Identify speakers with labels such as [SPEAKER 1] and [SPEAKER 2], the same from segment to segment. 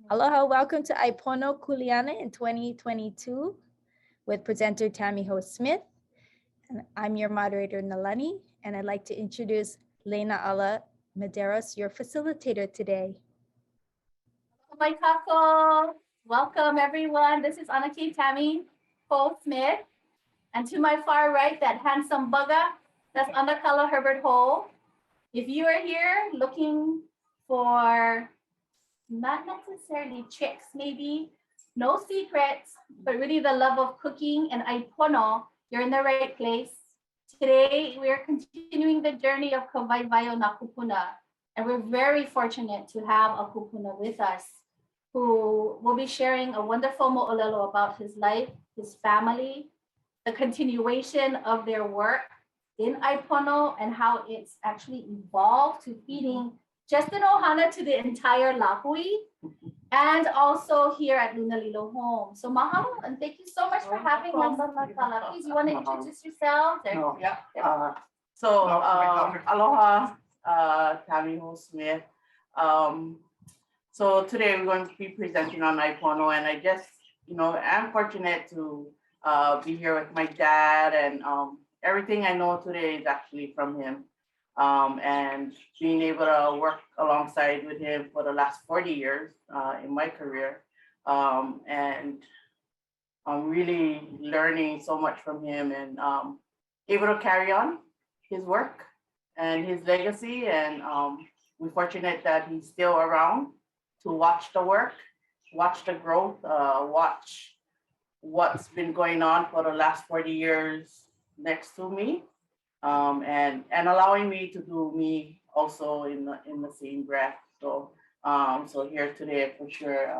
[SPEAKER 1] Aloha, welcome to ʻAi Pono Kuleana in 2022 with presenter Tammy Hoe-Smith. And I'm your moderator, Nalani, and I'd like to introduce Leināʻala Medeiros, your facilitator today.
[SPEAKER 2] Mai kako. Welcome everyone. This is Aunty Tammy Hoe-Smith. And to my far right, that handsome bugger, that's Uncle Herbert Hoe. If you are here looking for not necessarily tricks, maybe no secrets, but really the love of cooking and ʻai pono, you're in the right place. Today, we are continuing the journey of Waiwai na Kūpuna, and we're very fortunate to have a Kūpuna with us who will be sharing a wonderful mo'olelo about his life, his family, the continuation of their work in ʻai pono and how it's actually evolved to feeding just an ohana to the entire lāhui, and also here at Leināʻala home. So mahalo, and thank you so much for having us. Please, you want to introduce yourselves?
[SPEAKER 3] No. Yeah. Aloha, Tammy Hoe-Smith. So today we're going to be presenting on ʻai pono, and I just, I'm fortunate to be here with my dad, and everything I know today is actually from him. And being able to work alongside with him for the last 40 years in my career. And I'm really learning so much from him, and able to carry on his work and his legacy. And we're fortunate that he's still around to watch the work, watch the growth, watch what's been going on for the last 40 years next to me. And allowing me to do me also in the same breath. So so here today for sure,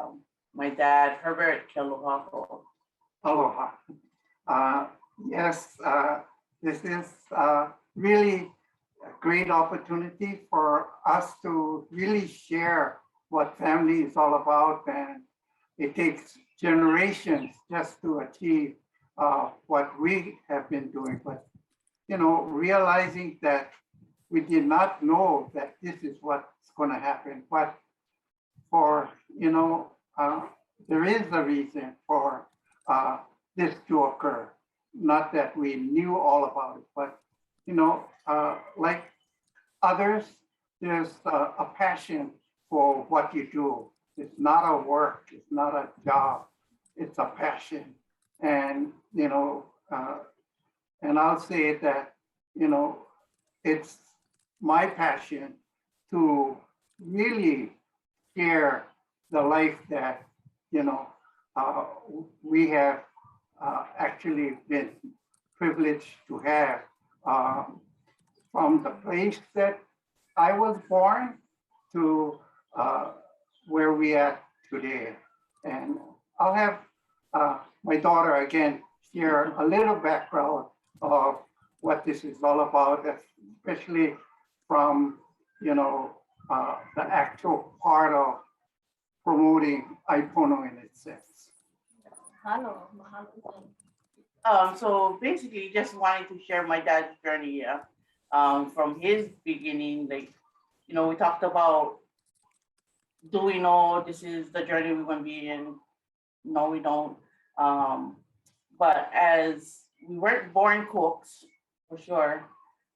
[SPEAKER 3] my dad Herbert. Aloha.
[SPEAKER 4] Aloha. Yes, this is really a great opportunity for us to really share what family is all about, and it takes generations just to achieve what we have been doing. But realizing that we did not know that this is what's going to happen, but for, there is a reason for this to occur. Not that we knew all about it, but, like others, there's a passion for what you do. It's not a work, it's not a job, it's a passion. And, and I'll say that, it's my passion to really share the life that, we have actually been privileged to have from the place that I was born to where we are today. And I'll have my daughter again share a little background of what this is all about, especially from, the actual part of promoting ʻai pono in its sense.
[SPEAKER 3] So basically just wanting to share my dad's journey from his beginning. Like, we talked about, do we know this is the journey we're going to be in? No, we don't. But as we weren't born cooks, for sure.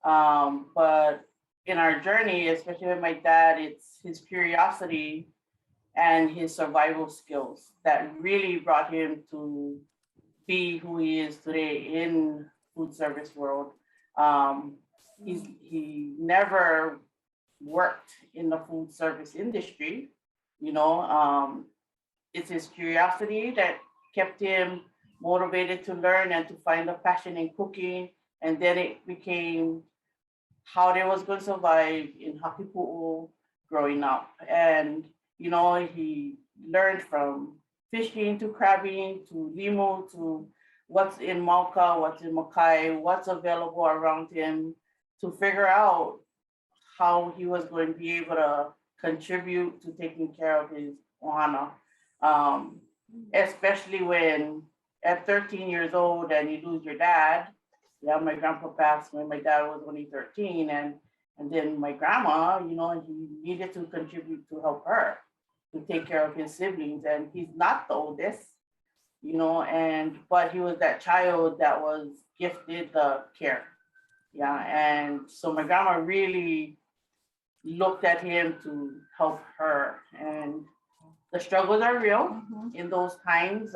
[SPEAKER 3] But in our journey, especially with my dad, it's his curiosity and his survival skills that really brought him to be who he is today in food service world. He never worked in the food service industry, it's his curiosity that kept him motivated to learn and to find a passion in cooking. And then it became how they was going to survive in Hakipu'u growing up. And, he learned from fishing to crabbing to limu to what's in Mauka, what's in Makai, what's available around him to figure out how he was going to be able to contribute to taking care of his ohana. Especially when at 13 years old and you lose your dad. Yeah, my grandpa passed when my dad was only 13, and then my grandma, he needed to contribute to help her. to take care of his siblings, and he's not the oldest, but he was that child that was gifted the care. Yeah, and so my grandma really looked at him to help her, and the struggles are real in those times.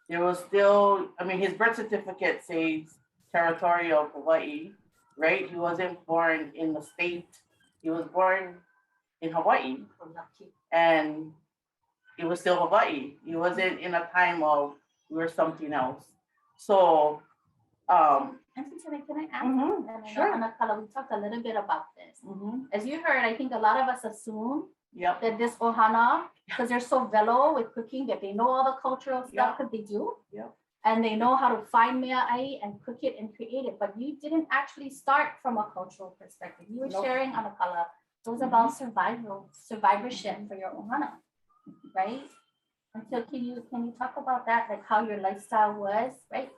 [SPEAKER 3] There was still, his birth certificate says territorial Hawaii, right? He wasn't born in the state. He was born in Hawaii, and it was still Hawaii. He wasn't in a time of we're something else. So,
[SPEAKER 2] Auntie Tammy, can I ask?
[SPEAKER 3] Mhm,
[SPEAKER 2] And I
[SPEAKER 3] sure.
[SPEAKER 2] know, Kalo, we talked a little bit about this. As you heard, I think a lot of us assume
[SPEAKER 3] yep,
[SPEAKER 2] that this ohana, because they're so velo with cooking, that they know all the cultural stuff that they do.
[SPEAKER 3] Yep.
[SPEAKER 2] And they know how to find mea'ai and cook it and create it. But you didn't actually start from a cultural perspective. You were
[SPEAKER 3] Nope.
[SPEAKER 2] sharing on a kala. It was about survivorship for your ohana, right? And so can you talk about that, like how your lifestyle was, right?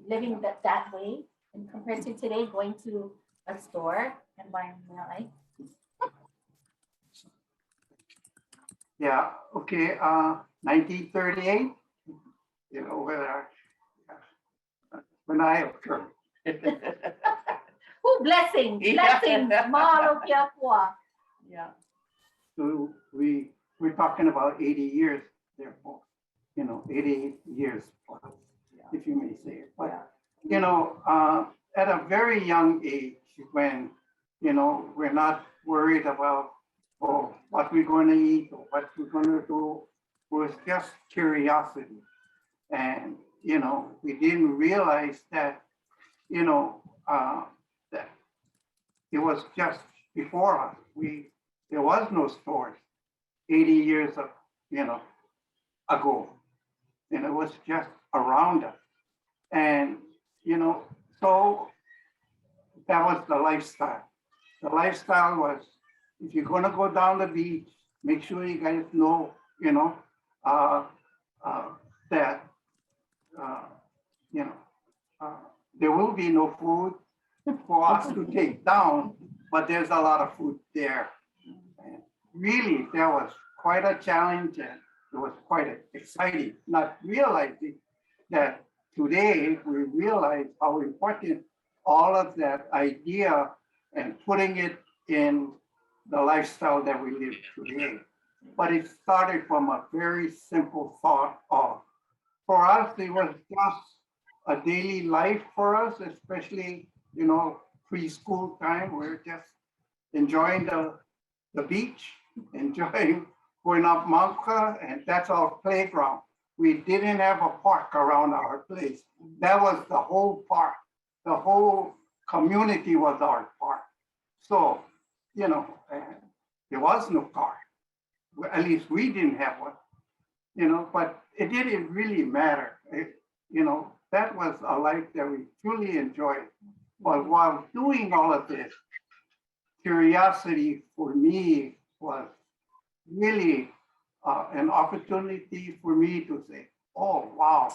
[SPEAKER 2] Living that way, and compared to today, going to a store and buying mea'ai.
[SPEAKER 4] Yeah, okay, 1938, when I occurred.
[SPEAKER 2] Ooh, blessings,
[SPEAKER 3] Yeah.
[SPEAKER 2] blessings, mahalo kia pua.
[SPEAKER 3] yeah,
[SPEAKER 4] So we're talking about 80 years, therefore, 80 years plus, if you may say it. But, at a very young age, when, we're not worried about, what we're going to eat or what we're going to do, was just curiosity. And, we didn't realize that, that it was just before us. There was no stores 80 years ago, and it was just around us. And, so that was the lifestyle. The lifestyle was, if you're gonna go down the beach, make sure you guys know, that, there will be no food for us to take down, but there's a lot of food there. And really, that was quite a challenge, and it was quite exciting, not realizing that today we realize how important all of that idea and putting it in the lifestyle that we live today. But it started from a very simple thought of, for us, it was just a daily life for us, especially, preschool time. We're just enjoying the beach, enjoying going up Mauka, and that's our playground. We didn't have a park around our place. That was the whole park. The whole community was our park. So, there was no car. At least we didn't have one, but it didn't really matter. That was a life that we truly enjoyed. But while doing all of this, curiosity for me was really an opportunity for me to say, oh, wow,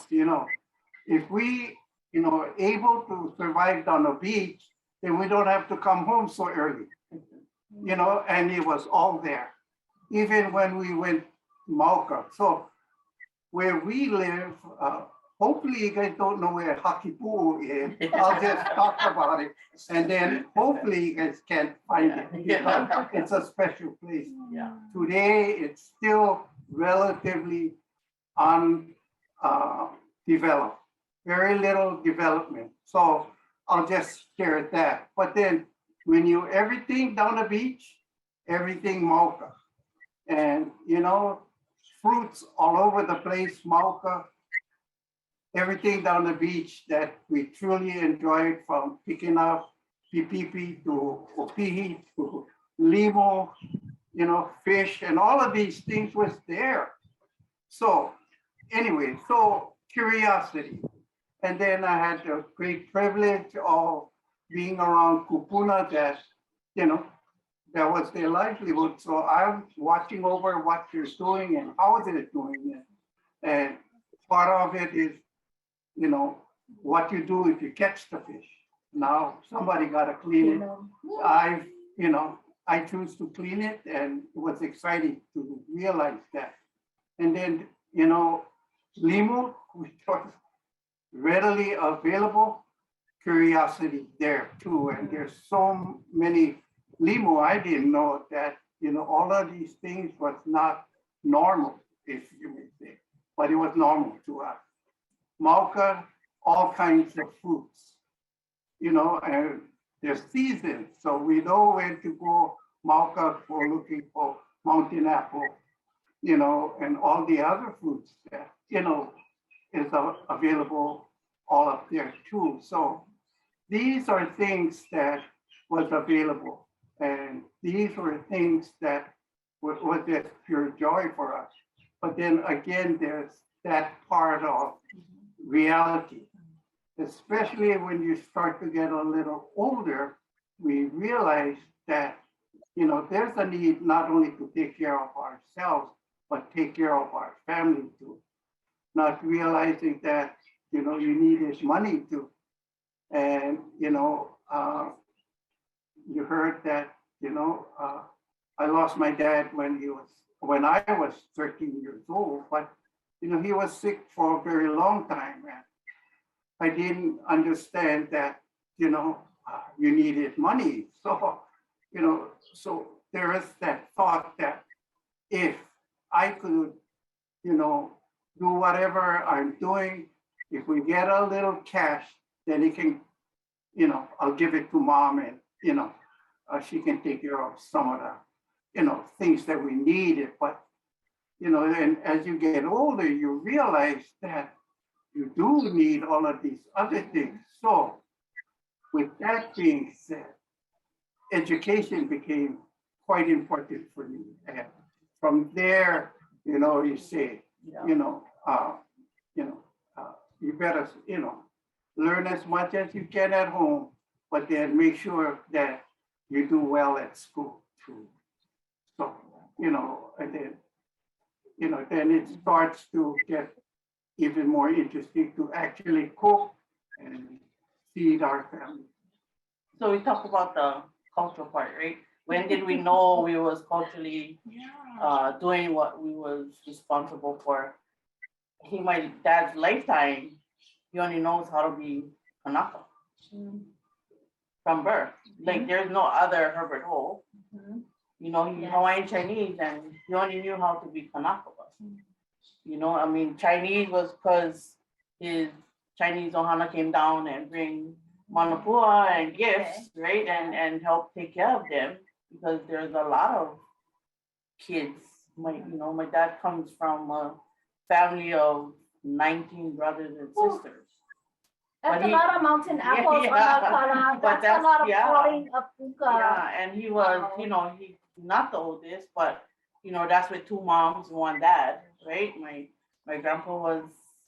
[SPEAKER 4] if we, able to survive on the beach, then we don't have to come home so early, and it was all there. Even when we went to Mauka. So where we live, hopefully you guys don't know where Hakipu'u is. I'll just talk about it. And then hopefully you guys can find it. It's a special place.
[SPEAKER 3] yeah,
[SPEAKER 4] Today, it's still relatively undeveloped, very little development. So I'll just share that. But then when everything down the beach, everything Mauka. And, fruits all over the place, Mauka, everything down the beach that we truly enjoyed, from picking up pipipi to opihi to limo, fish, and all of these things was there. So anyway, so curiosity. And then I had the great privilege of being around Kūpuna that, that was their livelihood. So I'm watching over what they're doing and how they're doing it. And part of it is, what you do if you catch the fish. Now somebody got to clean it. I choose to clean it, and it was exciting to realize that. And then, you know, limu, which was readily available, curiosity there too. And there's so many limu, I didn't know that, you know, all of these things was not normal, if you may say, but it was normal to us. Mauka, all kinds of fruits, you know, and there's seasons. So we know when to go Mauka for looking for mountain apple, you know, and all the other fruits that, you know, is available all up there too. So these are things that was available. And these were things that was just pure joy for us. But then again, there's that part of reality, especially when you start to get a little older, we realize that, you know, there's a need not only to take care of ourselves, but take care of our family too. Not realizing that, you know, you needed money too. And, you know, you heard that, you know, I lost my dad when I was 13 years old, but, you know, he was sick for a very long time. And I didn't understand that, you know, you needed money. So, you know, so there is that thought that if I could, you know, do whatever I'm doing, if we get a little cash, then it can, you know, I'll give it to mom, and, you know, she can take care of some of the, you know, things that we needed. But, you know, and as you get older, you realize that you do need all of these other things. So with that being said, education became quite important for me. And from there, you know, you say, you know, you better, you know, learn as much as you can at home, but then make sure that you do well at school too. So, you know, and then, you know, then it starts to get even more interesting to actually cook and feed our family.
[SPEAKER 3] So we talk about the cultural part, right? When did we know we was culturally doing what we was responsible for? My dad's lifetime, he only knows how to be Kanaka from birth. Like there's no other Herbert Hoe. You know, he's Hawaiian Chinese, and he only knew how to be Kanaka. You know, I mean, Chinese was because his Chinese ohana came down and bring manapua and gifts, right? And help take care of them, because there's a lot of kids. My dad comes from a family of 19 brothers and sisters.
[SPEAKER 2] That's a lot of mountain apples on our kala. That's a lot of calling of puka.
[SPEAKER 3] Yeah, and he was, you know, he's not the oldest, but, you know, that's with two moms and one dad, right? My grandpa was,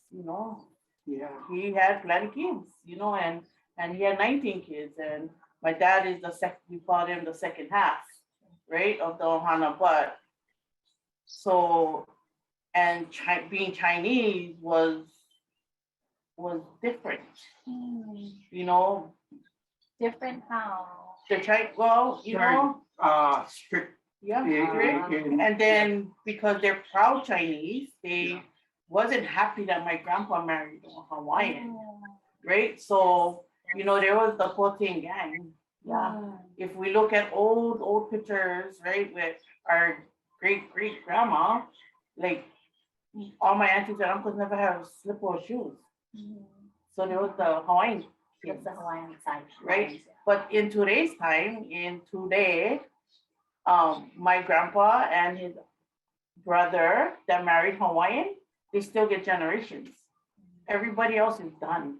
[SPEAKER 3] you know, he had plenty of kids, you know, and he had 19 kids. And my dad is we call him the second half, right, of the ohana. But so, and being Chinese was different, you know.
[SPEAKER 2] Different how?
[SPEAKER 3] Well, you know,
[SPEAKER 4] strict.
[SPEAKER 3] Yeah, and then because they're proud Chinese, they wasn't happy that my grandpa married a Hawaiian, right? So, you know, there was the Potin gang. Yeah. If we look at old pictures, right, with our great grandma, like all my aunties and uncles never have slipper or shoes. So there was the Hawaiian kids.
[SPEAKER 2] It's the Hawaiian side.
[SPEAKER 3] Right? But in today's time, my grandpa and his brother that married Hawaiian, they still get generations. Everybody else is done.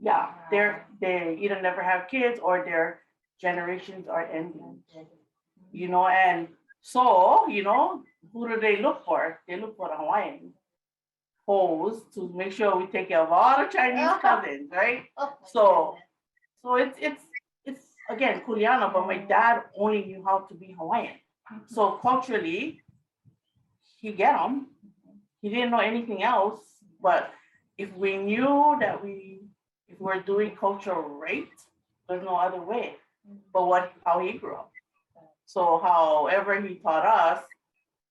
[SPEAKER 3] Yeah, they either never have kids or their generations are ending. You know, and so, you know, who do they look for? They look for the Hawaiian hoes to make sure we take care of all the Chinese cousins, right? So it's again Kuleana, but my dad only knew how to be Hawaiian. So culturally, he get them. He didn't know anything else. But if we knew that if we're doing culture right, there's no other way. but how he grew up. So however he taught us,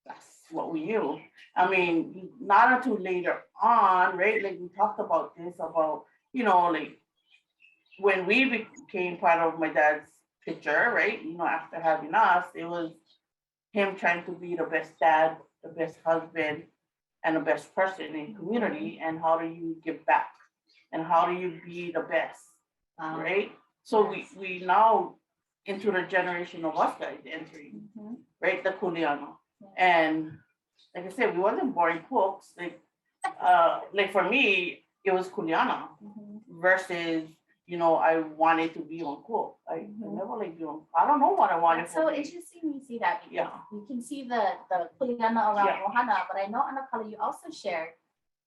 [SPEAKER 3] that's what we knew. I mean, not until later on, right? Like we talked about this, about, like when we became part of my dad's picture, right? After having us, it was him trying to be the best dad, the best husband, and the best person in community. And how do you give back? And how do you be the best, right? So we now into the generation of us guys entering, right? The Kuleana. And like I said, we wasn't boring cooks. Like for me, it was Kuleana versus, I wanted to be on cook. I never like doing, I don't know what I wanted.
[SPEAKER 2] It's so interesting you see that because
[SPEAKER 3] Yeah.
[SPEAKER 2] you can see the Kuleana around Ohana, but I know Anakala, you also shared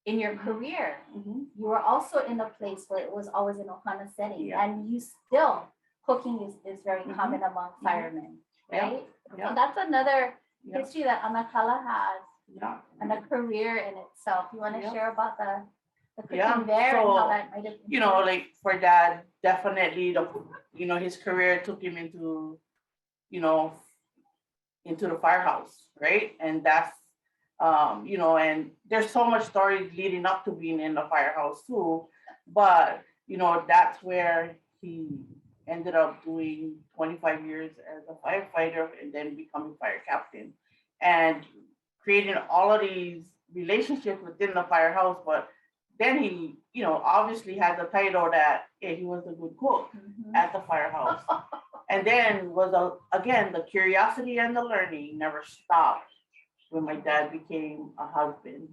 [SPEAKER 2] in your career, you were also in a place where it was always an Ohana setting, and you still cooking is very common among firemen, right?
[SPEAKER 3] Yeah.
[SPEAKER 2] So that's another history that Anakala has and a career in itself. You want to share about the cooking there and how that might have
[SPEAKER 3] like for dad, definitely his career took him into the firehouse, right? And that's and there's so much stories leading up to being in the firehouse too, but that's where he ended up doing 25 years as a firefighter and then becoming fire captain and creating all of these relationships within the firehouse. But then he obviously had the title that he was a good cook at the firehouse. And then again, the curiosity and the learning never stopped when my dad became a husband.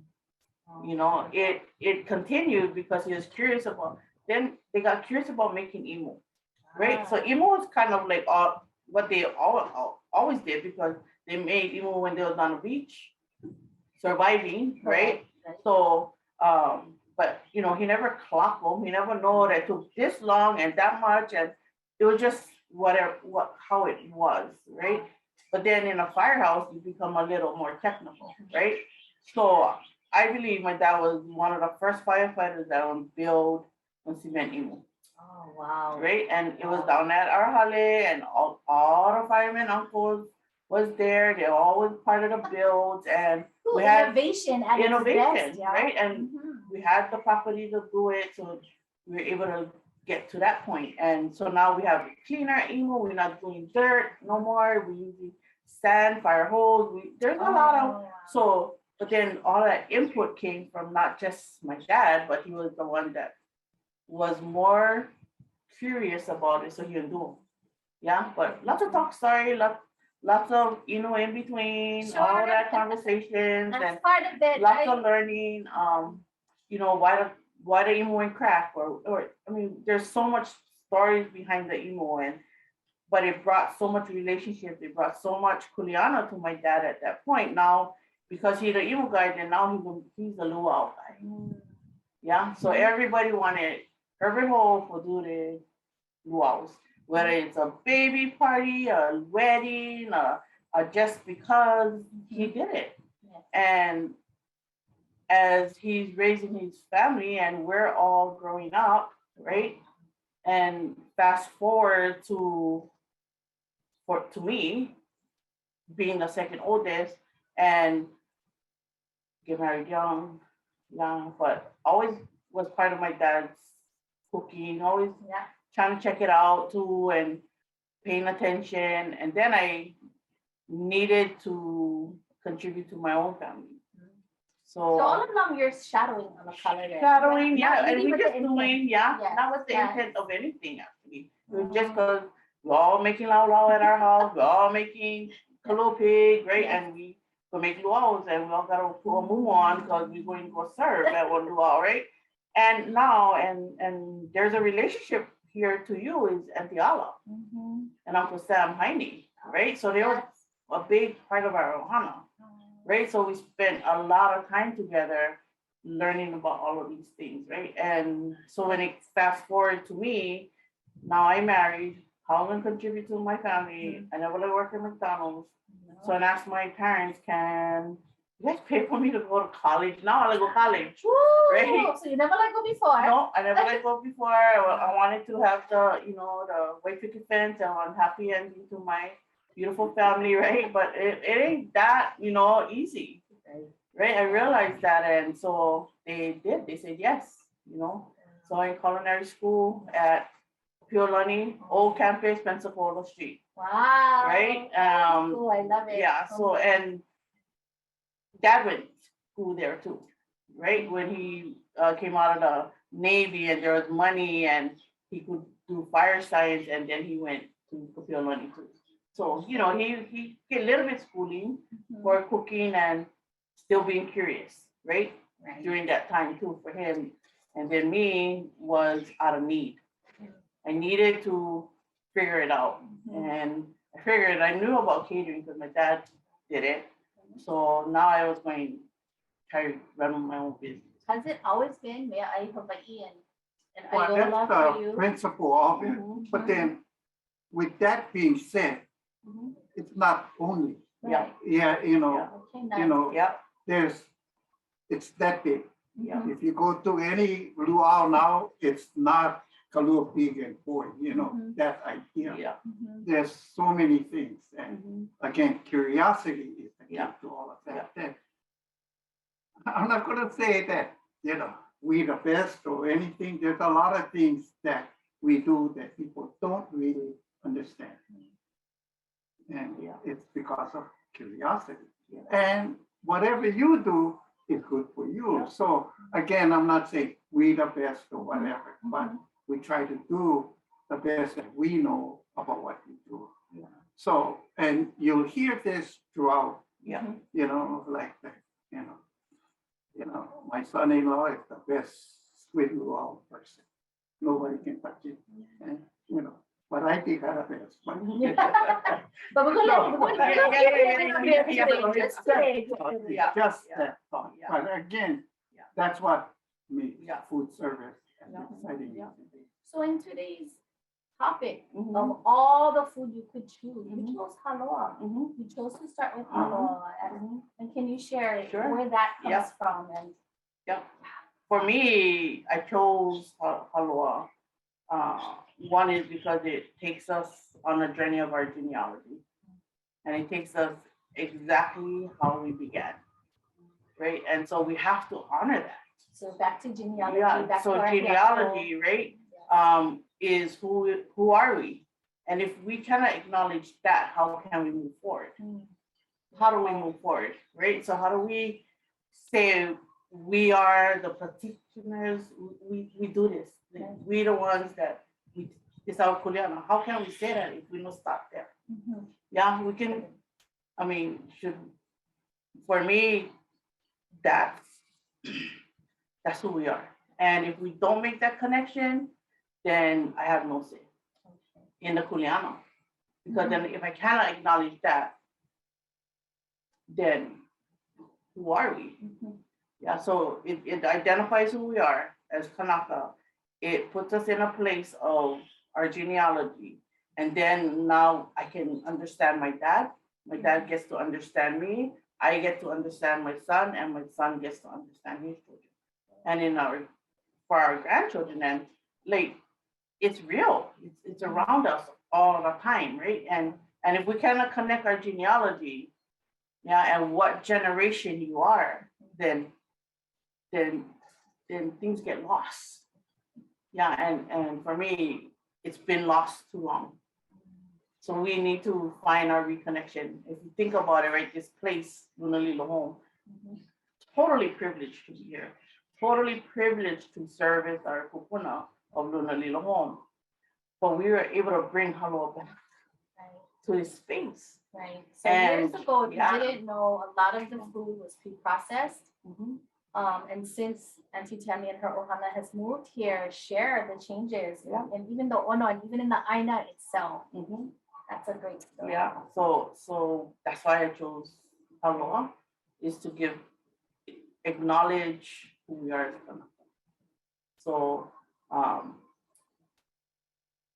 [SPEAKER 3] It continued because he was curious about, then they got curious about making imo, right? So imo was kind of like what they always did, because they made imo when they was on the beach, surviving, right? So, but he never clocked them. He never know that it took this long and that much, and it was just how it was, right? But then in a firehouse, you become a little more technical, right? So I believe my dad was one of the first firefighters that would build on cement imo.
[SPEAKER 2] Oh, wow.
[SPEAKER 3] Right? And it was down at our hale, and all the firemen uncles was there. They were always part of the builds, and we had
[SPEAKER 2] innovation,
[SPEAKER 3] right? And we had the property to do it, so we were able to get to that point. And so now we have cleaner imo. We're not doing dirt no more. We using sand, fire hose. There's a lot of but then all that input came from not just my dad, but he was the one that was more curious about it, so he would do them. Yeah, but lots of talk story, lots of in between, all that conversations, and
[SPEAKER 2] part of it,
[SPEAKER 3] lots of learning. Why the emo and crack, or I mean, there's so much stories behind the emo, but it brought so much relationship. It brought so much Kuleana to my dad at that point. Now, because he's the emo guy, then now he's the luau guy. Yeah, so everybody wanted Herbert Hoe to do the luau's, whether it's a baby party, a wedding, or just because he did it. And as he's raising his family and we're all growing up, right? And fast forward to me being the second oldest and get married young, but always was part of my dad's cooking, always trying to check it out too and paying attention. And then I needed to contribute to my own family. So
[SPEAKER 2] all along you're shadowing on the color there.
[SPEAKER 3] Shadowing, and we just doing, not with the intent of anything actually. It was just because we're all making laulau at our house, we're all making Kalo pig, right? And we go make luau's, and we all got to put a moo on because we're going to go serve at one luau, right? And now, and there's a relationship here to you is Aunty Tammy and Uncle Sam Heine, right? So they were a big part of our ohana. Right, so we spent a lot of time together learning about all of these things, right? And so when it fast forward to me, now I'm married, how I'm gonna contribute to my family. I never like work at McDonald's. So I asked my parents, can you guys pay for me to go to college. Now I want to go to college.
[SPEAKER 2] Woo!
[SPEAKER 3] Right.
[SPEAKER 2] So you never let go before.
[SPEAKER 3] No, I never let go before. I wanted to have the, the white picket fence and one happy ending to my beautiful family, right? But it ain't that, easy, right? I realized that, and so they did. They said yes. So in culinary school at Kuleana, old campus, Pensacola Street,
[SPEAKER 2] Wow.
[SPEAKER 3] right?
[SPEAKER 2] Cool. I love it.
[SPEAKER 3] Yeah. So and Dad went to school there too, right? When he came out of the Navy and there was money and he could do fire science, and then he went to Kuleana too. So he get a little bit schooling for cooking and still being curious, right?
[SPEAKER 2] Right.
[SPEAKER 3] During that time too for him. And then me was out of need. I needed to figure it out. And I knew about catering because my dad did it. So now I was going to try to run my own business.
[SPEAKER 2] Has it always been ʻAi Hawaii and
[SPEAKER 4] Well,
[SPEAKER 2] Hāloa for
[SPEAKER 4] that's the
[SPEAKER 2] you?
[SPEAKER 4] principle of it. But then, with that being said, it's not only,
[SPEAKER 3] Yeah.
[SPEAKER 4] yeah,
[SPEAKER 2] Okay, nice.
[SPEAKER 3] Yeah.
[SPEAKER 4] it's that big.
[SPEAKER 3] Yeah.
[SPEAKER 4] If you go to any luau now, it's not kalua pig and pork, that idea.
[SPEAKER 3] Yeah.
[SPEAKER 4] There's so many things. And again, curiosity is the key
[SPEAKER 3] Yeah.
[SPEAKER 4] to all of that. Then I'm not going to say that, we the best or anything. There's a lot of things that we do that people don't really understand. And it's because of curiosity. And whatever you do is good for you. So again, I'm not saying we the best or whatever, but we try to do the best that we know about what we do. So, and you'll hear this throughout, like that, my son-in-law is the best squid luau person. Nobody can touch it. And, but I think I'm the best.
[SPEAKER 2] But we're gonna just today.
[SPEAKER 4] Just that thought. But again, that's what makes food service exciting.
[SPEAKER 2] So in today's topic of all the food you could choose, you chose Hāloa. You chose to start with Hāloa. And can you share where that comes from? And
[SPEAKER 3] For me, I chose Hāloa. One is because it takes us on a journey of our genealogy, and it takes us exactly how we began, right? And so we have to honor that.
[SPEAKER 2] so back to genealogy. Back
[SPEAKER 3] So
[SPEAKER 2] to our
[SPEAKER 3] genealogy, right, is who are we? And if we cannot acknowledge that, how can we move forward? How do we move forward, right? So how do we say we are the practitioners? We do this. We the ones that it's our Kuleana. How can we say that if we don't start there? Yeah, we can. I mean, for me, that's who we are. And if we don't make that connection, then I have no say in the Kuleana. Because then if I cannot acknowledge that, then who are we? Yeah, so it identifies who we are as Kanaka. It puts us in a place of our genealogy. And then now I can understand my dad. My dad gets to understand me. I get to understand my son, and my son gets to understand his children. And for our grandchildren, and like, it's real. It's around us all the time, right? And if we cannot connect our genealogy, and what generation you are, then things get lost. And for me, it's been lost too long. So we need to find our reconnection. If you think about it, right, this place, Lunalilo home, totally privileged to be here. Totally privileged to service our Kūpuna of Lunalilo home. But we were able to bring Hāloa back to this space.
[SPEAKER 2] Right. So years ago, you didn't know a lot of the food was pre-processed. And since Aunty Tammy and her ohana has moved here, share the changes. And even the ono, and even in the aina itself. That's a great story.
[SPEAKER 3] Yeah. So that's why I chose Hāloa, is to acknowledge who we are as a Kanaka. So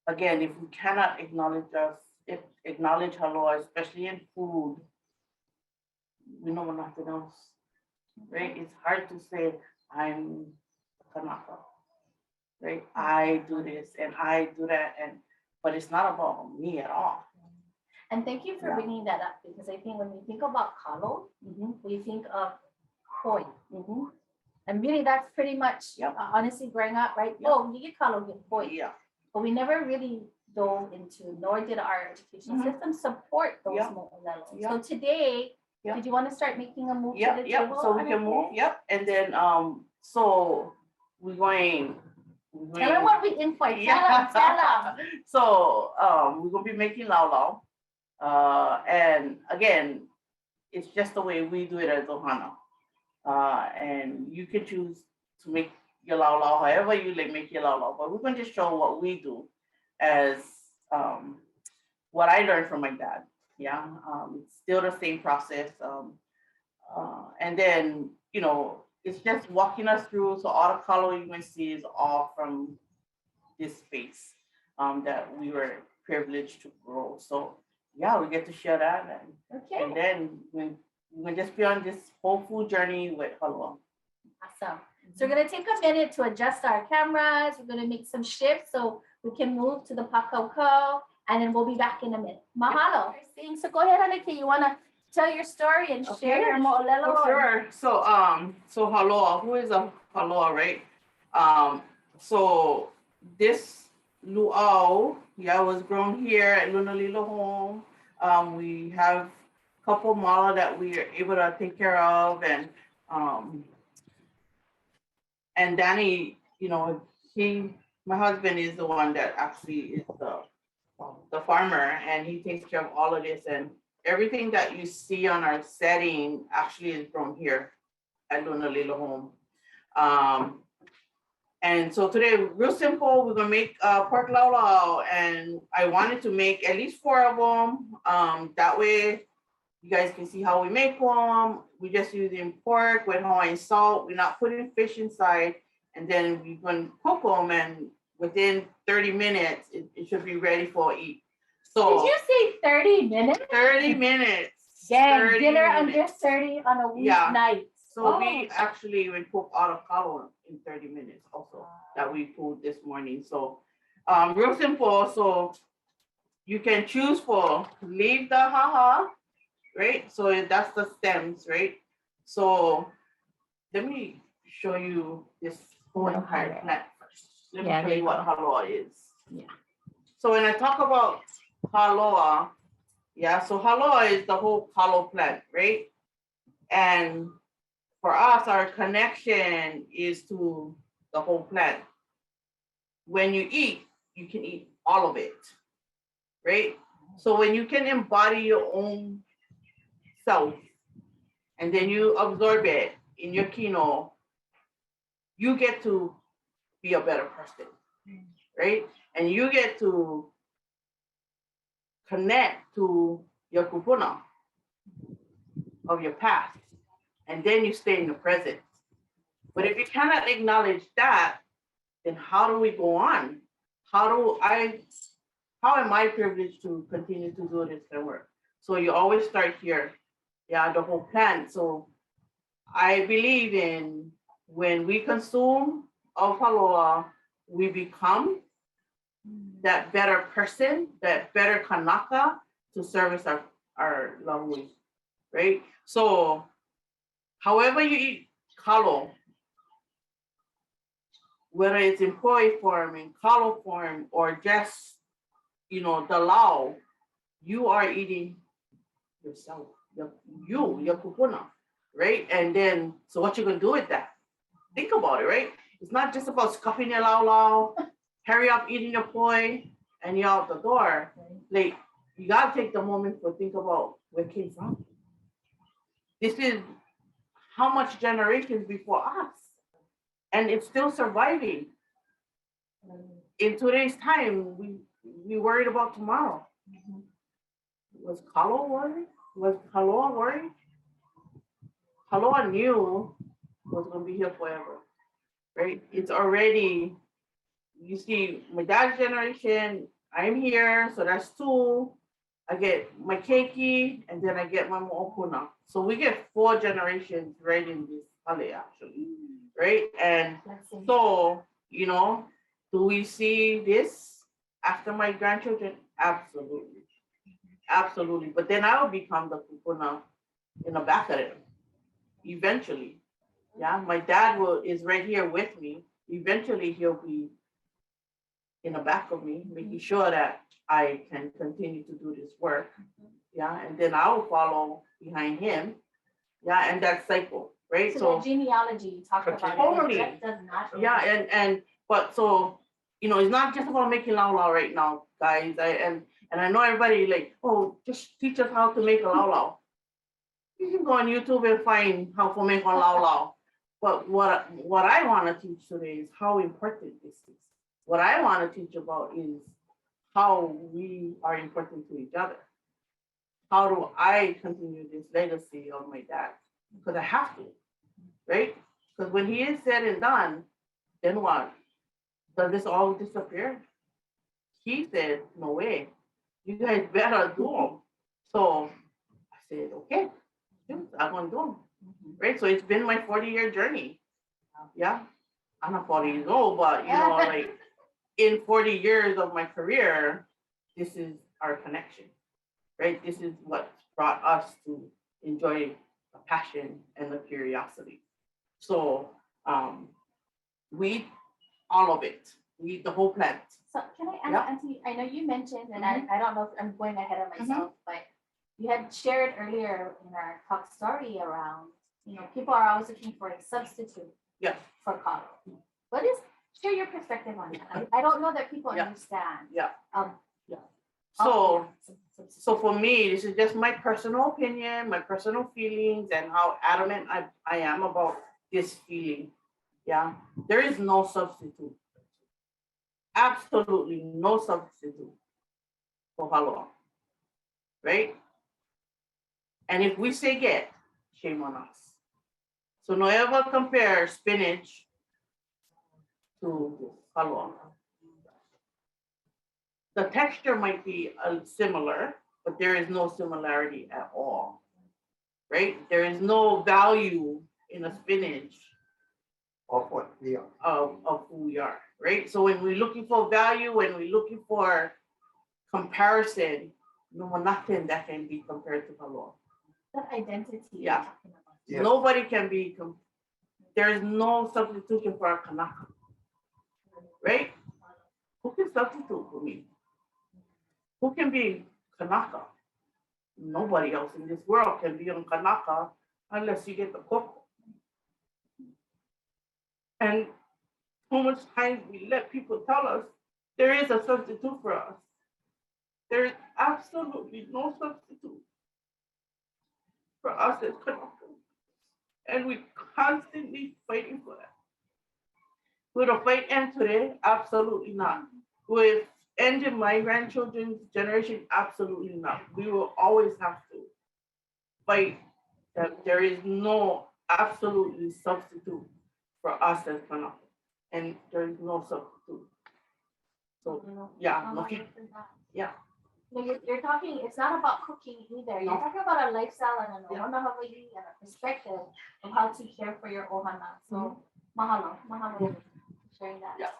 [SPEAKER 3] again, if we cannot acknowledge Hāloa, especially in food, we know nothing else. right? It's hard to say I'm Kanaka, right? I do this and I do that, but it's not about me at all.
[SPEAKER 2] And thank you for
[SPEAKER 3] Yeah.
[SPEAKER 2] bringing that up, because I think when we think about Kalo, we think of koi. And really, that's pretty much,
[SPEAKER 3] Yep.
[SPEAKER 2] honestly, growing up, right?
[SPEAKER 3] Yep.
[SPEAKER 2] Oh, you get Kalo, you get koi.
[SPEAKER 3] Yeah.
[SPEAKER 2] But we never really dove into, nor did our education system support those
[SPEAKER 3] Yep.
[SPEAKER 2] mo'olelos.
[SPEAKER 3] Yep.
[SPEAKER 2] So today,
[SPEAKER 3] Yep.
[SPEAKER 2] did you want to start making a move to
[SPEAKER 3] Yep,
[SPEAKER 2] the
[SPEAKER 3] yep,
[SPEAKER 2] table?
[SPEAKER 3] so we can move, yep, and then, so we're going.
[SPEAKER 2] Tell them what we in for. Tell them.
[SPEAKER 3] So, we're gonna be making laulau. And again, it's just the way we do it at Ohana. And you can choose to make your laulau however you like make your laulau, but we're gonna just show what we do as, what I learned from my dad. Yeah, it's still the same process. And then, it's just walking us through. So all the color you can see is all from this space that we were privileged to grow. So yeah, we get to share that.
[SPEAKER 2] Okay.
[SPEAKER 3] And then we just be on this whole food journey with Hāloa.
[SPEAKER 2] Awesome. So we're going to take a minute to adjust our cameras. We're going to make some shifts so we can move to the pakauko, and then we'll be back in a minute. Mahalo. So go ahead, Aniki. You want to tell your story and share your mo'olelo?
[SPEAKER 3] Oh, sure. So Hāloa, who is a Hāloa, right? So this luau, was grown here at Leināʻala home. We have a couple mala that we are able to take care of, and Danny, my husband is the one that actually is the farmer, and he takes care of all of this, and everything that you see on our setting actually is grown here at Leināʻala home. And so today, real simple, we're gonna make pork laulau, and I wanted to make at least 4 of them. That way, you guys can see how we make them. We're just using pork with Hawaiian salt. We're not putting fish inside, and then we're gonna cook them, and within 30 minutes, it should be ready for eat. So
[SPEAKER 2] did you say 30 minutes?
[SPEAKER 3] 30 minutes.
[SPEAKER 2] Dang,
[SPEAKER 3] 30
[SPEAKER 2] dinner
[SPEAKER 3] minutes.
[SPEAKER 2] under 30 on a
[SPEAKER 3] Yeah.
[SPEAKER 2] weeknight.
[SPEAKER 3] So we actually would cook out of Kalo in 30 minutes also that we pulled this morning. So real simple. So you can choose for leave the haha, right? So that's the stems, right? So let me show you this whole entire plant first. Let me show you what Hāloa is.
[SPEAKER 2] Yeah.
[SPEAKER 3] So when I talk about Hāloa, so Hāloa is the whole Kalo plant, right? And for us, our connection is to the whole plant. When you eat, you can eat all of it, right? So when you can embody your own self, and then you absorb it in your kino, you get to be a better person, right? And you get to connect to your Kūpuna of your past, and then you stay in the present. But if you cannot acknowledge that, then how do we go on? How am I privileged to continue to do this kind of work? So you always start here, the whole plant. So I believe in when we consume of Hāloa, we become that better person, that better kanaka to service our lāhui, right? So however you eat Kalo, whether it's in poi form, in Kalo form, or just, the lao, you are eating yourself, your Kūpuna, right? And then, so what you gonna do with that? Think about it, right? It's not just about scuffing your laulau, hurry up eating your poi, and you're out the door. Like, you gotta take the moment to think about where it came from. This is how much generations before us, and it's still surviving. In today's time, we worried about tomorrow. Was Kalo worried? Was Hāloa worried? Hāloa knew was gonna be here forever, right? It's already, you see, my dad's generation, I'm here, so that's 2. I get my keiki, and then I get my mo'opuna. So we get 4 generations right in this hale actually, right? And so, you know, do we see this after my grandchildren? Absolutely. Absolutely. But then I'll become the kupuna in the back of them eventually. Yeah, my dad is right here with me. Eventually he'll be in the back of me, making sure that I can continue to do this work. Yeah, and then I'll follow behind him. Yeah, and that cycle, right?
[SPEAKER 2] So the genealogy you talked about.
[SPEAKER 3] Totally.
[SPEAKER 2] That does not.
[SPEAKER 3] Yeah, but so, you know, it's not just about making laulau right now, guys. And I know everybody like, oh, just teach us how to make a laulau. You can go on YouTube and find how to make a laulau. But what I want to teach today is how important this is. What I want to teach about is how we are important to each other. How do I continue this legacy of my dad? Because I have to, right? Because when he is said and done, then what? Does this all disappear? He said, no way. You guys better do them. So I said, okay, I'm going to do them. Right? So it's been my 40-year journey. Yeah. I'm not 40 years old, but, you know, like in 40 years of my career, this is our connection, right? This is what brought us to enjoy the passion and the curiosity. So we eat all of it. We eat the whole plant.
[SPEAKER 2] So can I ask, Auntie, I know you mentioned, and I don't know if I'm going ahead of myself, but you had shared earlier in our talk story around, you know, people are always looking for a substitute for Kalo. What is, share your perspective on that? I don't know that people understand.
[SPEAKER 3] So for me, this is just my personal opinion, my personal feelings, and how adamant I am about this feeling. Yeah, there is no substitute. Absolutely no substitute for Hāloa, right? And if we say get, shame on us. So no ever compare spinach to Hāloa. The texture might be similar, but there is no similarity at all, right? There is no value in a spinach
[SPEAKER 4] Of what we are.
[SPEAKER 3] of who we are, right? So when we're looking for value, when we're looking for comparison, no nothing that can be compared to Hāloa.
[SPEAKER 2] That identity.
[SPEAKER 3] Yeah.
[SPEAKER 4] Yes.
[SPEAKER 3] Nobody can be, there's no substitution for a Kanaka, right? Who can substitute for me? Who can be Kanaka? Nobody else in this world can be on Kanaka unless you get the cocoa. And how much time we let people tell us there is a substitute for us. There is absolutely no substitute for us as Kanaka. And we're constantly fighting for that. Will the fight end today? Absolutely not. Will it end in my grandchildren's generation? Absolutely not. We will always have to fight that there is no absolutely substitute for us as Kanaka. And there is no substitute. So yeah,
[SPEAKER 2] You're talking, it's not about cooking either. You're talking about a lifestyle and an ohana Hawaii and a perspective of how to care for your ohana. So mahalo for sharing that.
[SPEAKER 3] Yeah.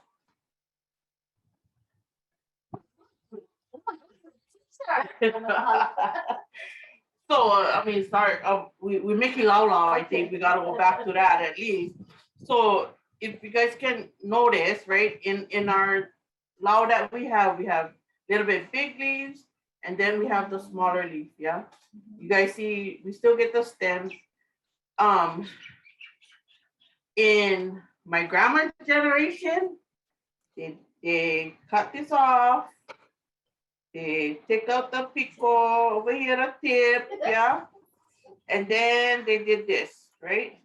[SPEAKER 3] So I mean, sorry, we're making laulau. I think we gotta go back to that at least. So if you guys can notice, right, in our lau that we have a little bit big leaves, and then we have the smaller leaf. Yeah, you guys see, we still get the stems. In my grandma's generation, they cut this off. They take out the pico over here, the tip, yeah, and then they did this, right?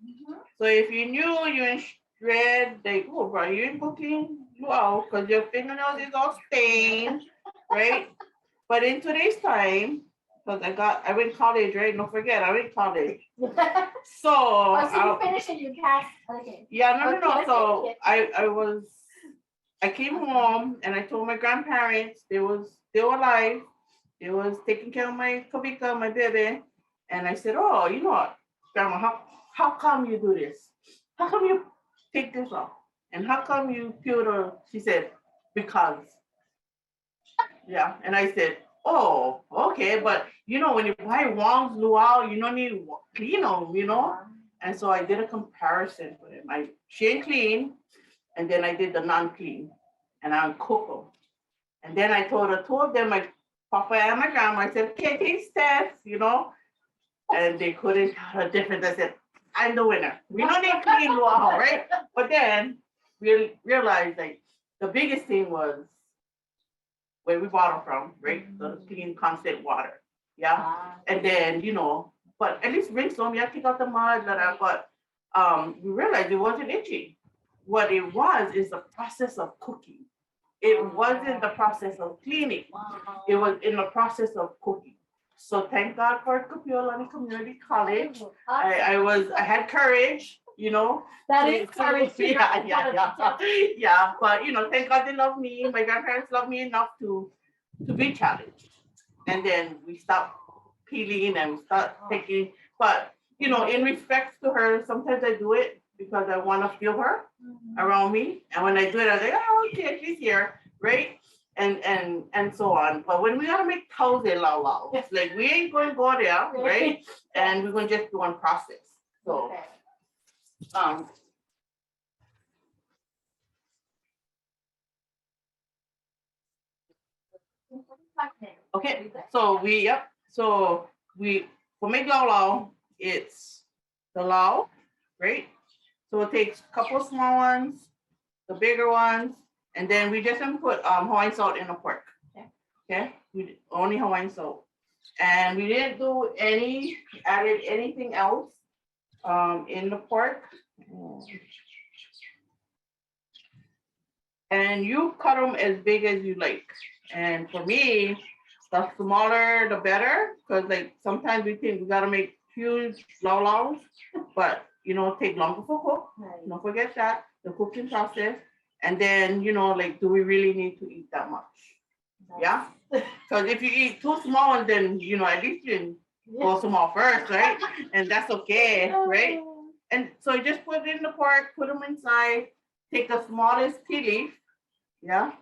[SPEAKER 3] So if you knew you in shred, they go, oh, bro, you ain't cooking, wow, because your fingernails is all stained, right? But in today's time, because I went to college, right? Don't forget, I went to college. So
[SPEAKER 2] you finished and you passed. Okay.
[SPEAKER 3] Yeah, no. So I came home and I told my grandparents, they was still alive. they was taking care of my Kavika, my baby. And I said, oh, you know what, Grandma, how come you do this? How come you take this off? And how come you peel the, she said, because. Yeah, and I said, oh, okay, but you know, when you buy Wong's luau, you don't need to clean them, you know? And so I did a comparison for them. I chain clean, and then I did the non-clean, and I cook them. And then I told the two of them, my papa and my grandma, I said, okay, taste test, you know? And they couldn't tell the difference. I said, I'm the winner. We don't need clean luau, right? But then we realized like the biggest thing was where we bought them from, right? The clean constant water. Yeah. And then, you know, but at least rinse them, you have to take out the mud, but we realized it wasn't itchy. What it was is the process of cooking. It wasn't the process of cleaning. It was in the process of cooking. So thank God for Kuleana Community College. I had courage, you know.
[SPEAKER 2] That is courage.
[SPEAKER 3] Yeah. But you know, thank God they love me. My grandparents love me enough to be challenged. And then we stopped peeling and we start taking. But you know, in respect to her, sometimes I do it because I want to feel her around me. And when I do it, I say, oh, okay, she's here, right? And so on. But when we gotta make toes in Laulau, it's like we ain't going to go there, right? And we're gonna just do one process. So okay, so for make Laulau, it's the lao, right? So it takes a couple small ones, the bigger ones, and then we just put Hawaiian salt in the pork. Okay, we only Hawaiian salt, and we didn't do added anything else in the pork. And you cut them as big as you like. And for me, the smaller the better, because like sometimes we think we gotta make huge laulaus, but you know, take longer for cook. Right. Don't forget that, the cooking process. And then, you know, like, do we really need to eat that much? Yeah. Because if you eat too small ones, then you know, at least you go small first, right? And that's okay, right? And so you just put it in the pork, put them inside, take the smallest tea leaf, yeah,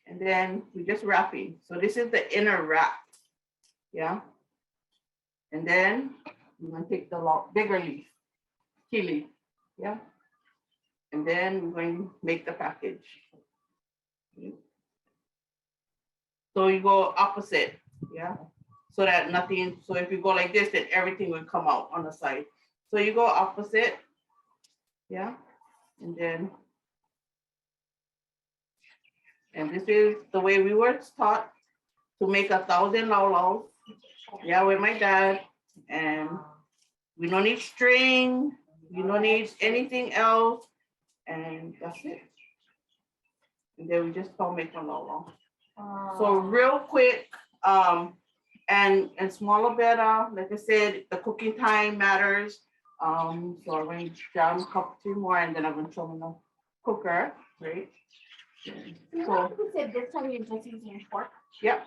[SPEAKER 3] and then we just wrapping. So this is the inner wrap, yeah. And then we're gonna take the bigger leaf, tea leaf, yeah. And then we're going to make the package. So you go opposite, yeah. So that nothing, so if you go like this, then everything will come out on the side. So you go opposite, yeah, and this is the way we were taught to make 1,000 laulaus, yeah, with my dad. And we don't need string, you don't need anything else, and that's it. And then we just don't make one laulau. So real quick, and smaller better. Like I said, the cooking time matters. So I'm going to down a couple, 2 more, and then I'm going to throw them in the cooker, right?
[SPEAKER 2] So you said this time you're just using pork?
[SPEAKER 3] Yep.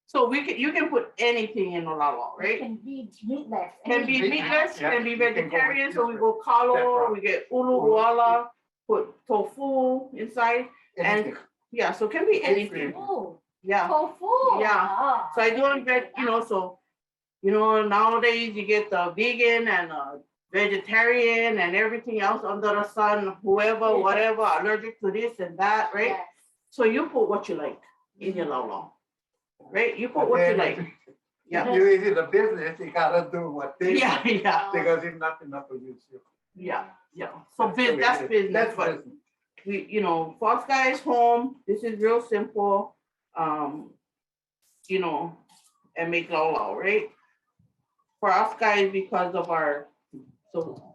[SPEAKER 3] So you can put anything in the laulau, right?
[SPEAKER 2] It can be meatless.
[SPEAKER 3] Can be meatless, can be vegetarian. So we go Kalo, we get ulu, put tofu inside, and yeah, so it can be anything.
[SPEAKER 2] Oh.
[SPEAKER 3] Yeah.
[SPEAKER 2] Tofu.
[SPEAKER 3] Yeah. So I do it, you know, so, you know, nowadays you get the vegan and vegetarian and everything else under the sun, whoever, whatever, allergic to this and that, right? Yes. So you put what you like in your laulau, right? You put what you like. Yeah.
[SPEAKER 4] You is the business, you gotta do what they
[SPEAKER 3] yeah.
[SPEAKER 4] Because if not enough to use you.
[SPEAKER 3] Yeah. So that's business. That's but business. We, you know, for us guys home, this is real simple. You know, and make laulau, right? For us guys, because of our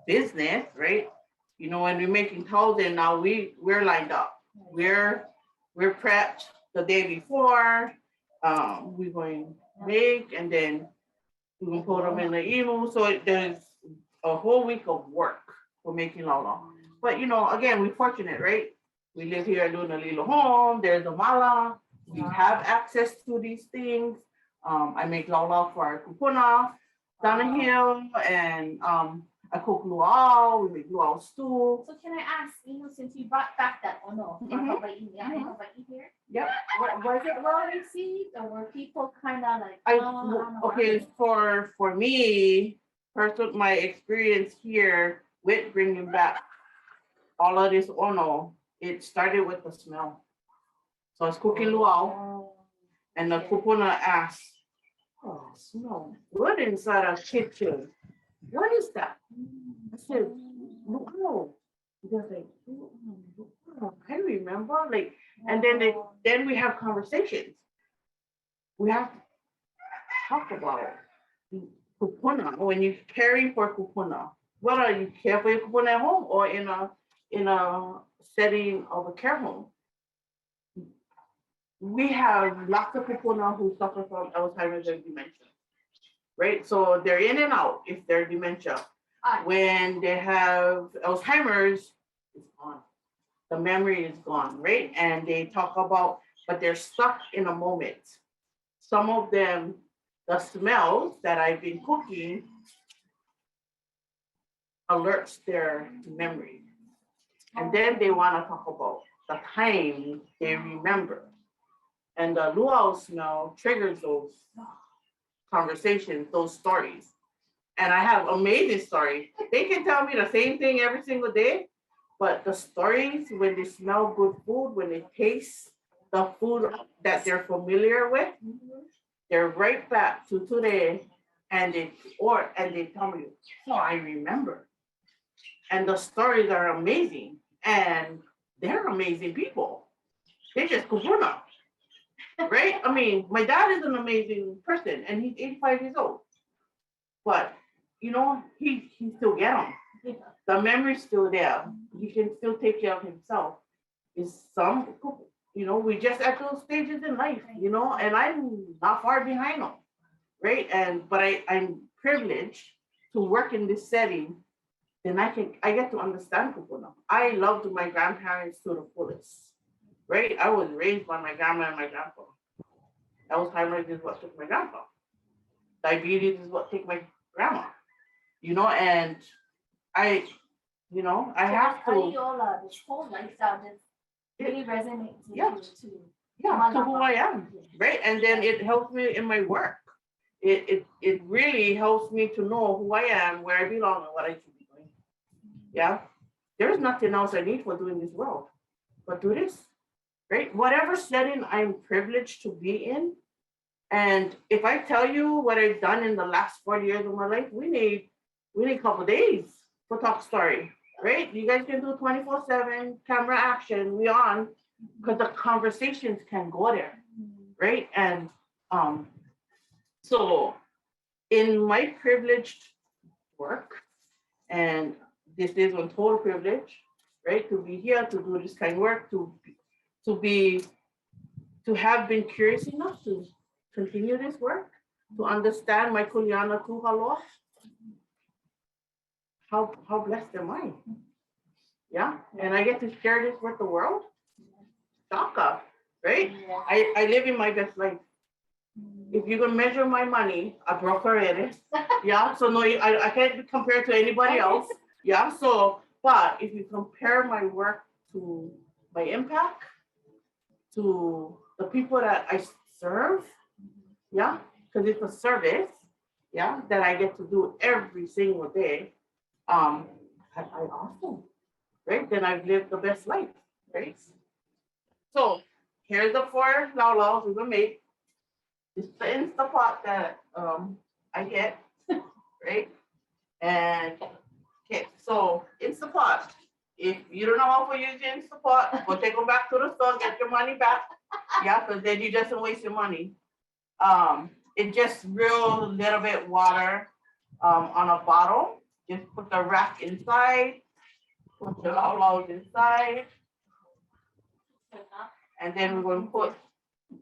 [SPEAKER 3] business, right? You know, when we're making 1,000 now, we're lined up. We're prepped the day before. We're going to make, and then we're going to put them in the imu. So there's a whole week of work for making laulau. But you know, again, we're fortunate, right? We live here in a little home. There's a mala. We have access to these things. I make laulau for our Kūpuna down the hill, and I cook luau. We make luau stew.
[SPEAKER 2] So can I ask, since you brought back that ono for
[SPEAKER 3] Mhm.
[SPEAKER 2] Hawaii,
[SPEAKER 3] Mhm.
[SPEAKER 2] Hawaii here,
[SPEAKER 3] Yep.
[SPEAKER 2] was it well received, or were people kind of like,
[SPEAKER 3] I
[SPEAKER 2] don't know
[SPEAKER 3] okay
[SPEAKER 2] about it?
[SPEAKER 3] for me, personal my experience here with bringing back all of this ono, it started with the smell. So I was cooking luau,
[SPEAKER 2] Oh,
[SPEAKER 3] and the
[SPEAKER 2] okay.
[SPEAKER 3] Kūpuna asked, "Oh, it smells good inside our kitchen. What is that?" I said, "Luau." They're like, "Luau." I remember, like, and then we have conversations. We have to talk about Kūpuna. When you're caring for Kūpuna, what are you care for your Kūpuna at home or in a setting of a care home? We have lots of Kūpuna who suffer from Alzheimer's and dementia, right? So they're in and out if they're dementia. When they have Alzheimer's, it's gone. The memory is gone, right? And they talk about, but they're stuck in a moment. Some of them, the smells that I've been cooking alerts their memory. And then they want to talk about the time they remember. And the luau smell triggers those conversations, those stories. And I have amazing stories. They can tell me the same thing every single day, but the stories, when they smell good food, when they taste the food that they're familiar with, they're right back to today, and they tell me, "Oh, I remember." And the stories are amazing, and they're amazing people. They just Kūpuna, right? I mean, my dad is an amazing person, and he's 85 years old, but he still get them. The memory's still there. He can still take care of himself. Is some, we just at those stages in life, and I'm not far behind them, right? But I'm privileged to work in this setting, and I get to understand Kūpuna. I loved my grandparents to the fullest, right? I was raised by my grandma and my grandpa. Alzheimer's is what took my grandpa. Diabetes is what took my grandma, and I have to.
[SPEAKER 2] Aiola, this whole lifestyle just really resonates with
[SPEAKER 3] Yeah.
[SPEAKER 2] you too.
[SPEAKER 3] To who I am, right? And then it helps me in my work. It really helps me to know who I am, where I belong, and what I should be doing. Yeah, there's nothing else I need for doing this world, but do this, right? Whatever setting I'm privileged to be in, and if I tell you what I've done in the last 40 years of my life, we need a couple days for talk story, right? You guys can do 24/7 camera action. We on. Because the conversations can go there, right? And so in my privileged work, and this is on total privilege, right? To be here, to do this kind of work, to have been curious enough to continue this work, to understand my Kuleana to Hāloa. How blessed am I? Yeah, and I get to share this with the world. Shaka, right? I live in my best life. If you can measure my money, I broke already. Yeah, so no, I can't be compared to anybody else. Yeah, so, but if you compare my work to my impact, to the people that I serve, yeah, because it's a service, yeah, that I get to do every single day, I awesome, right? Then I've lived the best life, right? So here's the 4 laulaus we're gonna make. This is the Instapot that I get, right? And okay, so Instapot. If you don't know how to use your Instapot, go take them back to the store, get your money back. Yeah, because then you just don't waste your money. It just real little bit water on a bottle. Just put the rack inside, put the laulaus inside. And then we're going to put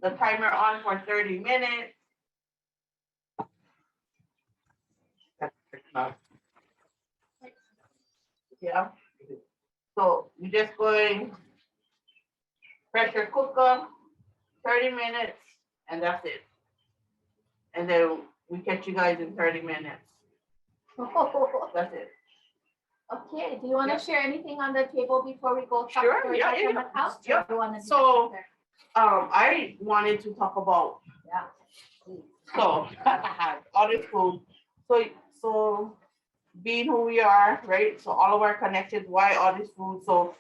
[SPEAKER 3] the timer on for 30 minutes. Yeah. So you're just going pressure cooker, 30 minutes, and that's it. and then we catch you guys in 30 minutes. That's it.
[SPEAKER 2] Okay, do you want to share anything on the table before we go? talk
[SPEAKER 3] Sure,
[SPEAKER 2] story
[SPEAKER 3] yeah,
[SPEAKER 2] time on
[SPEAKER 3] yeah,
[SPEAKER 2] the couch, or
[SPEAKER 3] yeah.
[SPEAKER 2] you wanna do
[SPEAKER 3] So-
[SPEAKER 2] that
[SPEAKER 3] I wanted to talk about
[SPEAKER 2] Yeah.
[SPEAKER 3] so all this food. So being who we are, right? So all of our connections, why all this food? So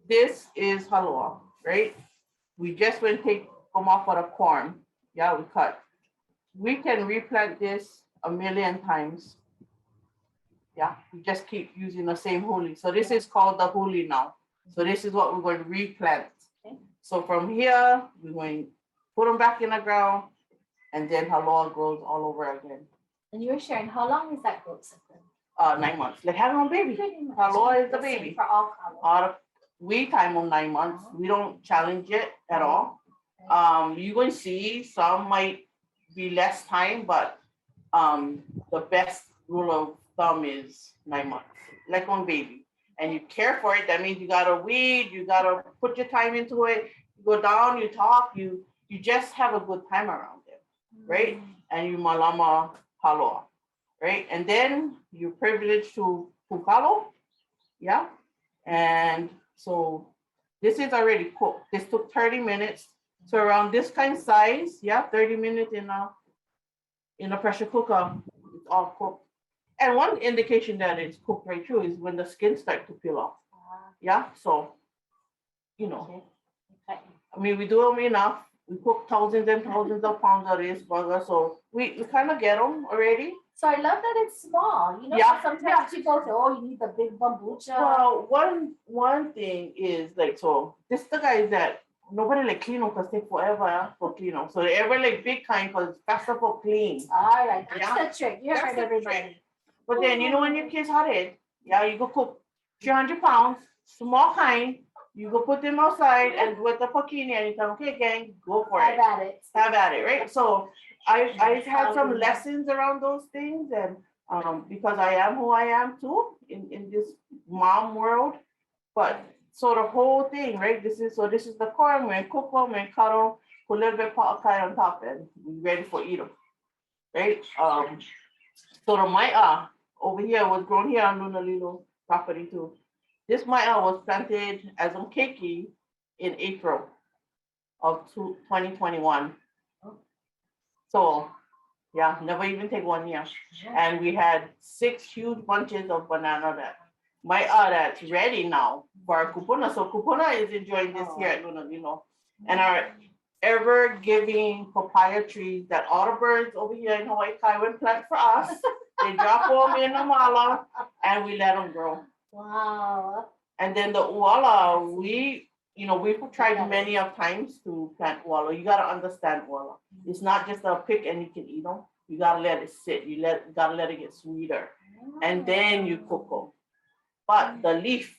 [SPEAKER 3] this is Hāloa, right? We just went take come off of the corn. Yeah, we cut. We can replant this a million times. Yeah, we just keep using the same huli. So this is called the huli now. So this is what we're going to replant.
[SPEAKER 2] Okay.
[SPEAKER 3] So from here, we're going to put them back in the ground, and then Hāloa grows all over again.
[SPEAKER 2] And you were sharing, how long is that growth cycle?
[SPEAKER 3] 9 months, like having a baby.
[SPEAKER 2] Pretty much
[SPEAKER 3] Hāloa is the
[SPEAKER 2] same
[SPEAKER 3] baby.
[SPEAKER 2] For all Kalo.
[SPEAKER 3] We time them 9 months. We don't challenge it at all. You're going to see some might be less time, but the best rule of thumb is 9 months, like on baby. And you care for it. That means you gotta weed, you gotta put your time into it. You go down, you talk, you just have a good time around it, right? And you malama Hāloa, right? And then you're privileged to Kalo, yeah. And so this is already cooked. This took 30 minutes. So around this kind of size, yeah, 30 minutes in a pressure cooker, it's all cooked. And one indication that it's cooked right through is when the skin starts to peel off. Yeah, so, you know,
[SPEAKER 2] Okay.
[SPEAKER 3] I mean, we do them enough. We cook thousands and thousands of pounds of this burger, so we kind of get them already.
[SPEAKER 2] So I love that it's small, you know,
[SPEAKER 3] Yeah,
[SPEAKER 2] sometimes you go to, oh, you need the big bambucha.
[SPEAKER 3] Well, one thing is like, so this the guys that nobody like clean them because take forever for clean them. So they ever like big kind because faster for clean.
[SPEAKER 2] All right, that's
[SPEAKER 3] Yeah.
[SPEAKER 2] the trick. You
[SPEAKER 3] That's
[SPEAKER 2] heard
[SPEAKER 3] the
[SPEAKER 2] everybody.
[SPEAKER 3] trick. But then, you know, when your kids hot head, yeah, you go cook 300 pounds, small kind, you go put them outside and with the pakini and you tell them, okay, gang, go for
[SPEAKER 2] Have
[SPEAKER 3] it.
[SPEAKER 2] at it.
[SPEAKER 3] Have at it, right? So I've had some lessons around those things, and because I am who I am too in this mom world. But so the whole thing, right? This is the corn, we're cook them, we're cut them, put a little bit of pie on top, and we're ready for eat them, right? So the mai'a over here was grown here on Lunalilo property too. This mai'a was planted as a keiki in April of 2021. So yeah, never even take 1 year. And we had 6 huge bunches of banana that's ready now for our Kūpuna. So Kūpuna is enjoying this here at Lunalilo. And our ever-giving papaya trees that all the birds over here in Hawaii would plant for us. They drop them in the mala and we let them grow.
[SPEAKER 2] Wow.
[SPEAKER 3] And then the uala, we've tried many of times to plant uala. You gotta understand uala. It's not just a pick and you can eat them. You gotta let it sit. You gotta let it get sweeter, and then you cook them. But the leaf,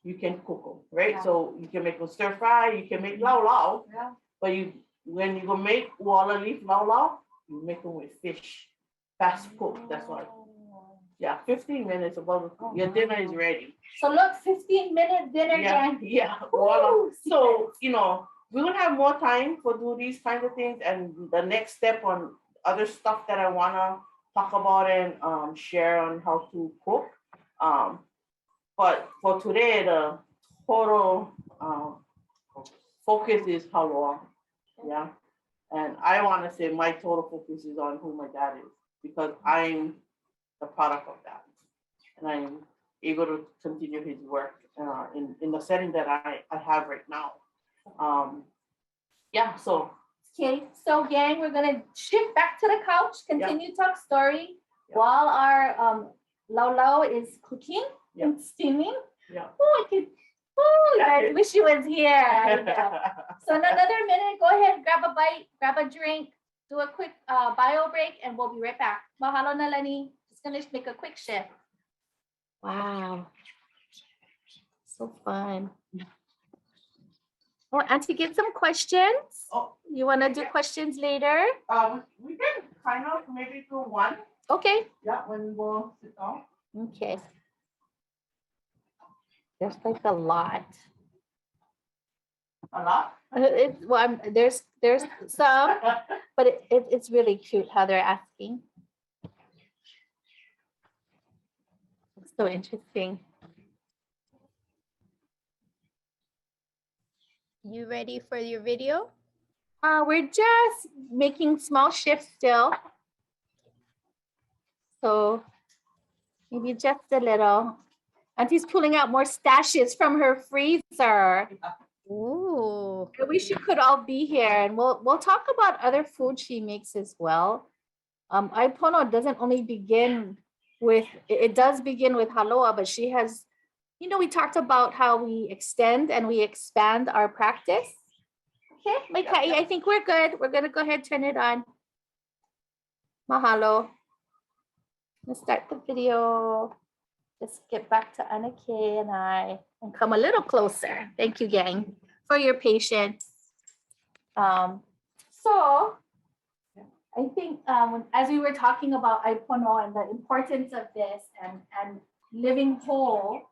[SPEAKER 3] you can cook them, right?
[SPEAKER 2] Yeah.
[SPEAKER 3] So you can make them stir fry. You can make laulau.
[SPEAKER 2] Yeah.
[SPEAKER 3] But when you go make uala leaf laulau, you make them with fish. Fast cook. That's why. Yeah, 15 minutes above your dinner is ready.
[SPEAKER 2] So look, 15-minute dinner again.
[SPEAKER 3] Yeah.
[SPEAKER 2] Woo,
[SPEAKER 3] So, we will have more time for do these kinds of things, and the next step on other stuff that I want to talk about and share on how to cook. But for today, the total focus is Hāloa. Yeah. And I want to say my total focus is on who my dad is, because I'm the product of that. And I'm able to continue his work in the setting that I have right now. Yeah, so.
[SPEAKER 2] Okay, so gang, we're gonna shift back to the couch, continue talk story while our Laulau is cooking and steaming.
[SPEAKER 3] Yeah.
[SPEAKER 2] Oh, I wish he was here. I know. So in another minute, go ahead, grab a bite, grab a drink, do a quick bio break, and we'll be right back. Mahalo na lani. Just gonna make a quick shift. Wow. So fun. Or Auntie, get some questions.
[SPEAKER 3] Oh,
[SPEAKER 2] You want to do questions later?
[SPEAKER 3] we can kind of maybe do one.
[SPEAKER 2] Okay.
[SPEAKER 3] Yeah, when we go sit down.
[SPEAKER 2] Okay. There's like a lot.
[SPEAKER 3] A lot?
[SPEAKER 2] There's some, but it's really cute how they're asking. It's so interesting.
[SPEAKER 1] You ready for your video?
[SPEAKER 2] We're just making small shifts still. So maybe just a little. Auntie's pulling out more stashes from her freezer.
[SPEAKER 1] Ooh.
[SPEAKER 2] I wish you could all be here, and we'll talk about other food she makes as well. ʻAi Pono doesn't only begin with, it does begin with Hāloa, but she has, you know, we talked about how we extend and we expand our practice. Okay, Maikai, I think we're good. We're gonna go ahead and turn it on. Mahalo. Let's start the video. Let's get back to Anake and I and come a little closer. Thank you, gang, for your patience. So I think as we were talking about ʻAi Pono and the importance of this and living whole,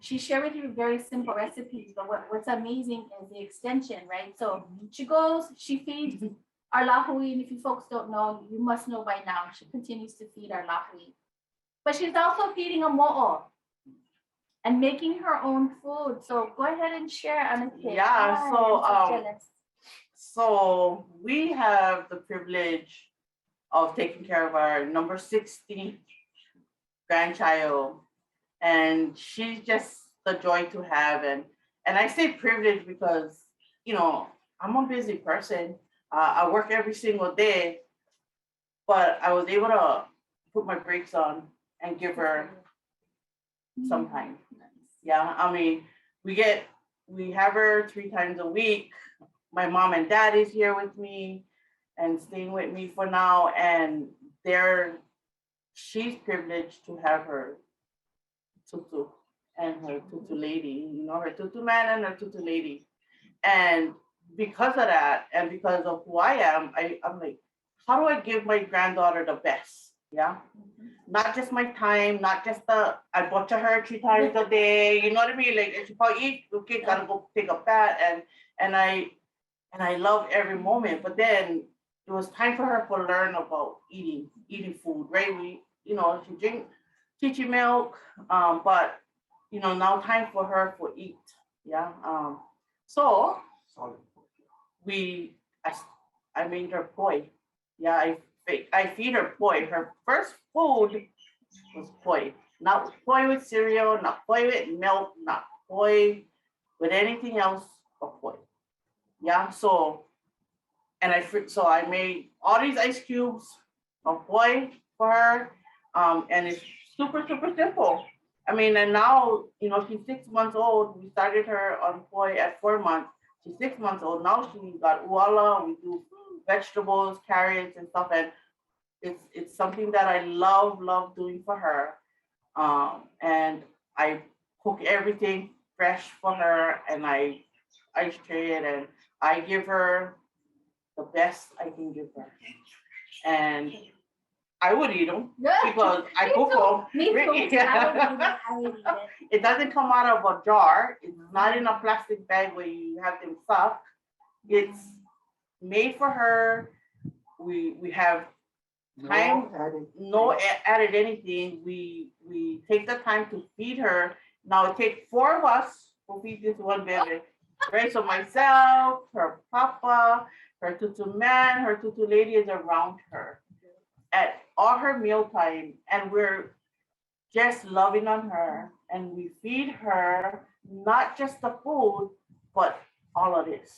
[SPEAKER 2] she shared with you very simple recipes, but what's amazing is the extension, right? So she goes, she feeds our lāhui, and if you folks don't know, you must know by now, she continues to feed our lāhui. But she's also feeding a mo'o and making her own food. So go ahead and share, Anake.
[SPEAKER 3] Yeah,
[SPEAKER 2] Hi,
[SPEAKER 3] so,
[SPEAKER 2] I'm so jealous.
[SPEAKER 3] So we have the privilege of taking care of our number 60 grandchild, and she's just the joy to have. And I say privilege because, you know, I'm a busy person. I work every single day, but I was able to put my brakes on and give her some time. Yeah, I mean, we have her 3 times a week. My mom and dad is here with me and staying with me for now, and she's privileged to have her tutu and her tutu lady, you know, her tutu man and her tutu lady. And because of that, and because of who I am, I'm like, how do I give my granddaughter the best? Yeah. Not just my time, not just I butcher her 3 times a day, you know what I mean? Like, if she probably eat, okay, gotta go take a bath, and I love every moment. But then it was time for her to learn about eating food, right? You know, she drink chichi milk, but you know, now time for her to eat. Yeah. So I made her poi. Yeah, I feed her poi. Her first food was poi. Not poi with cereal, not poi with milk, not poi with anything else but poi. Yeah, so I made all these ice cubes of poi for her, and it's super simple. I mean, and now, you know, she's 6 months old. We started her on poi at 4 months. She's 6 months old now. She got uala. We do vegetables, carrots, and stuff, and it's something that I love doing for her. And I cook everything fresh for her, and I ice tray it, and I give her the best I can give her. And I would eat them because I cook them.
[SPEAKER 2] Me too. I would eat it.
[SPEAKER 3] It doesn't come out of a jar. It's not in a plastic bag where you have them stuffed. It's made for her. We have time, no added anything. We take the time to feed her. Now it takes 4 of us to feed this one baby. Right? So myself, her papa, her tutu man, her tutu lady is around her at all her mealtime, and we're just loving on her, and we feed her not just the food, but all of this,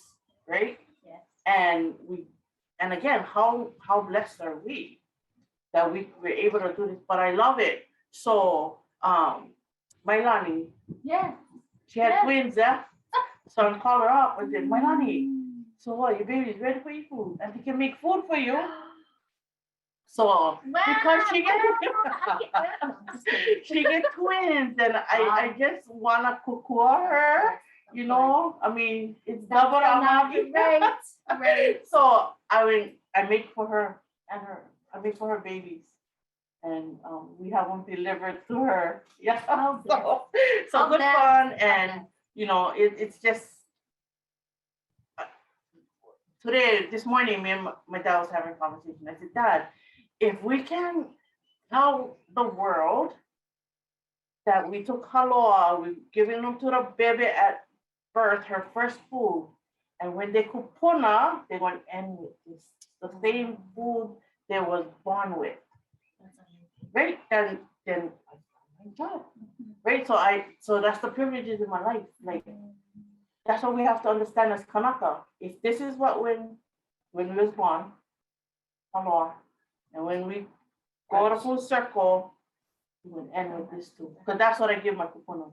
[SPEAKER 3] right?
[SPEAKER 2] Yes.
[SPEAKER 3] And again, how blessed are we that we're able to do this? But I love it. So Mailani,
[SPEAKER 2] Yeah.
[SPEAKER 3] she had twins, yeah. So I called her up and said, Mailani, so what, your baby's ready for your food, and they can make food for you. So because she get twins, and I just wanna kukua her, you know. I mean, it's double amount.
[SPEAKER 2] Right.
[SPEAKER 3] So I make for her and I make for her babies, and we have them delivered to her. Yeah. So good fun, and you know, it's just today, this morning, me and my dad was having a conversation. I said, Dad, if we can tell the world that we took Hāloa, we've given them to the baby at birth, her first food, and when they Kūpuna, they're going to end with this, the same food they was born with, right? Then my job, right? So that's the privileges in my life. Like, that's what we have to understand as Kanaka. If this is what when we was born, Hāloa, and when we go to full circle, we will end with this too. Because that's what I give my Kūpuna.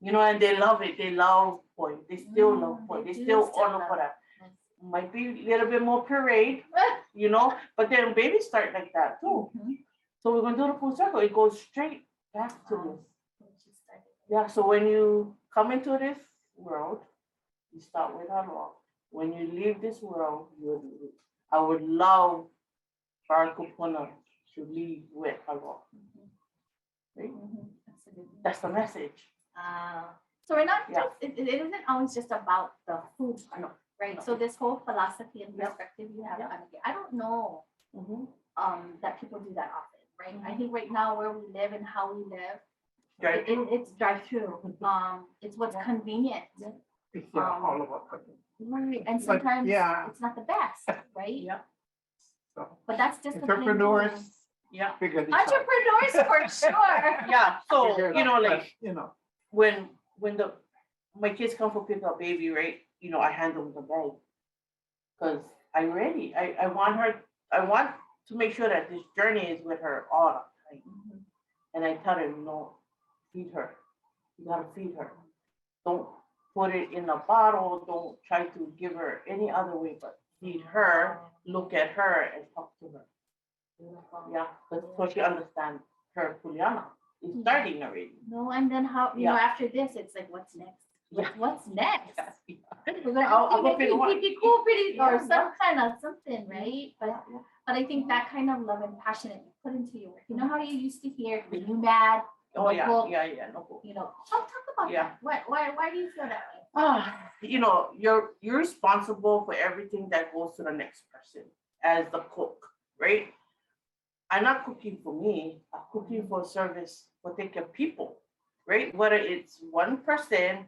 [SPEAKER 3] You know, and they love it. They love poi. They still love poi. They still honor for that. Might be a little bit more parade, you know, but then babies start like that too. So we're gonna do the full circle. It goes straight back to this. Yeah. So when you come into this world, you start with Hāloa. When you leave this world, I would love for our Kūpuna to leave with Hāloa. Right? That's the message.
[SPEAKER 2] So we're not just, it isn't always just about the food, right? So this whole philosophy and perspective you have, I don't know that people do that often, right? I think right now where we live and how we live, it's drive-through. It's what's convenient.
[SPEAKER 4] It's all about cooking.
[SPEAKER 2] Right. And sometimes it's not the best, right?
[SPEAKER 4] So
[SPEAKER 2] But that's just
[SPEAKER 4] entrepreneurs, figure this out.
[SPEAKER 2] Entrepreneurs for sure.
[SPEAKER 3] Yeah. So you know, like
[SPEAKER 4] you know,
[SPEAKER 3] when my kids come for pick up baby, right? You know, I hand them the bag because I'm ready. I want to make sure that this journey is with her all the time. And I tell them, you know, feed her. You gotta feed her. Don't put it in a bottle. Don't try to give her any other way, but feed her, look at her, and talk to her. Yeah, so she understands her Kuleana is starting already.
[SPEAKER 2] No, and then how, you know, after this, it's like, what's next? What's next? We're gonna
[SPEAKER 3] I'll go pick one.
[SPEAKER 2] Or some kind of something, right? But I think that kind of love and passion that you put into your work. You know how you used to hear when you mad?
[SPEAKER 3] Oh yeah,
[SPEAKER 2] no
[SPEAKER 3] You
[SPEAKER 2] know, talk about that. Why do you feel that way?
[SPEAKER 3] You know, you're responsible for everything that goes to the next person as the cook, right? I'm not cooking for me. I'm cooking for service for taking care of people, right? Whether it's one person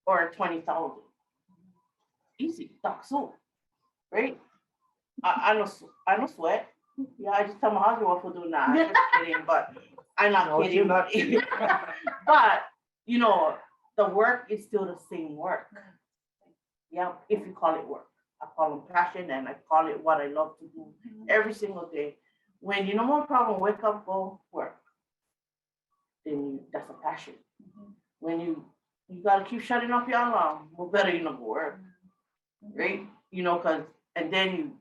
[SPEAKER 3] or 20,000. Easy, duck soup, right? I don't sweat. Yeah, I just tell my husband what to do now. I'm just kidding, but I'm not kidding.
[SPEAKER 4] You're not kidding.
[SPEAKER 3] But you know, the work is still the same work. Yeah, if you call it work. I call it passion and I call it what I love to do every single day. When you no more problem, wake up, go work. Then that's a passion. When you gotta keep shutting off your alarm, well, better you not go work, right? You know, and then you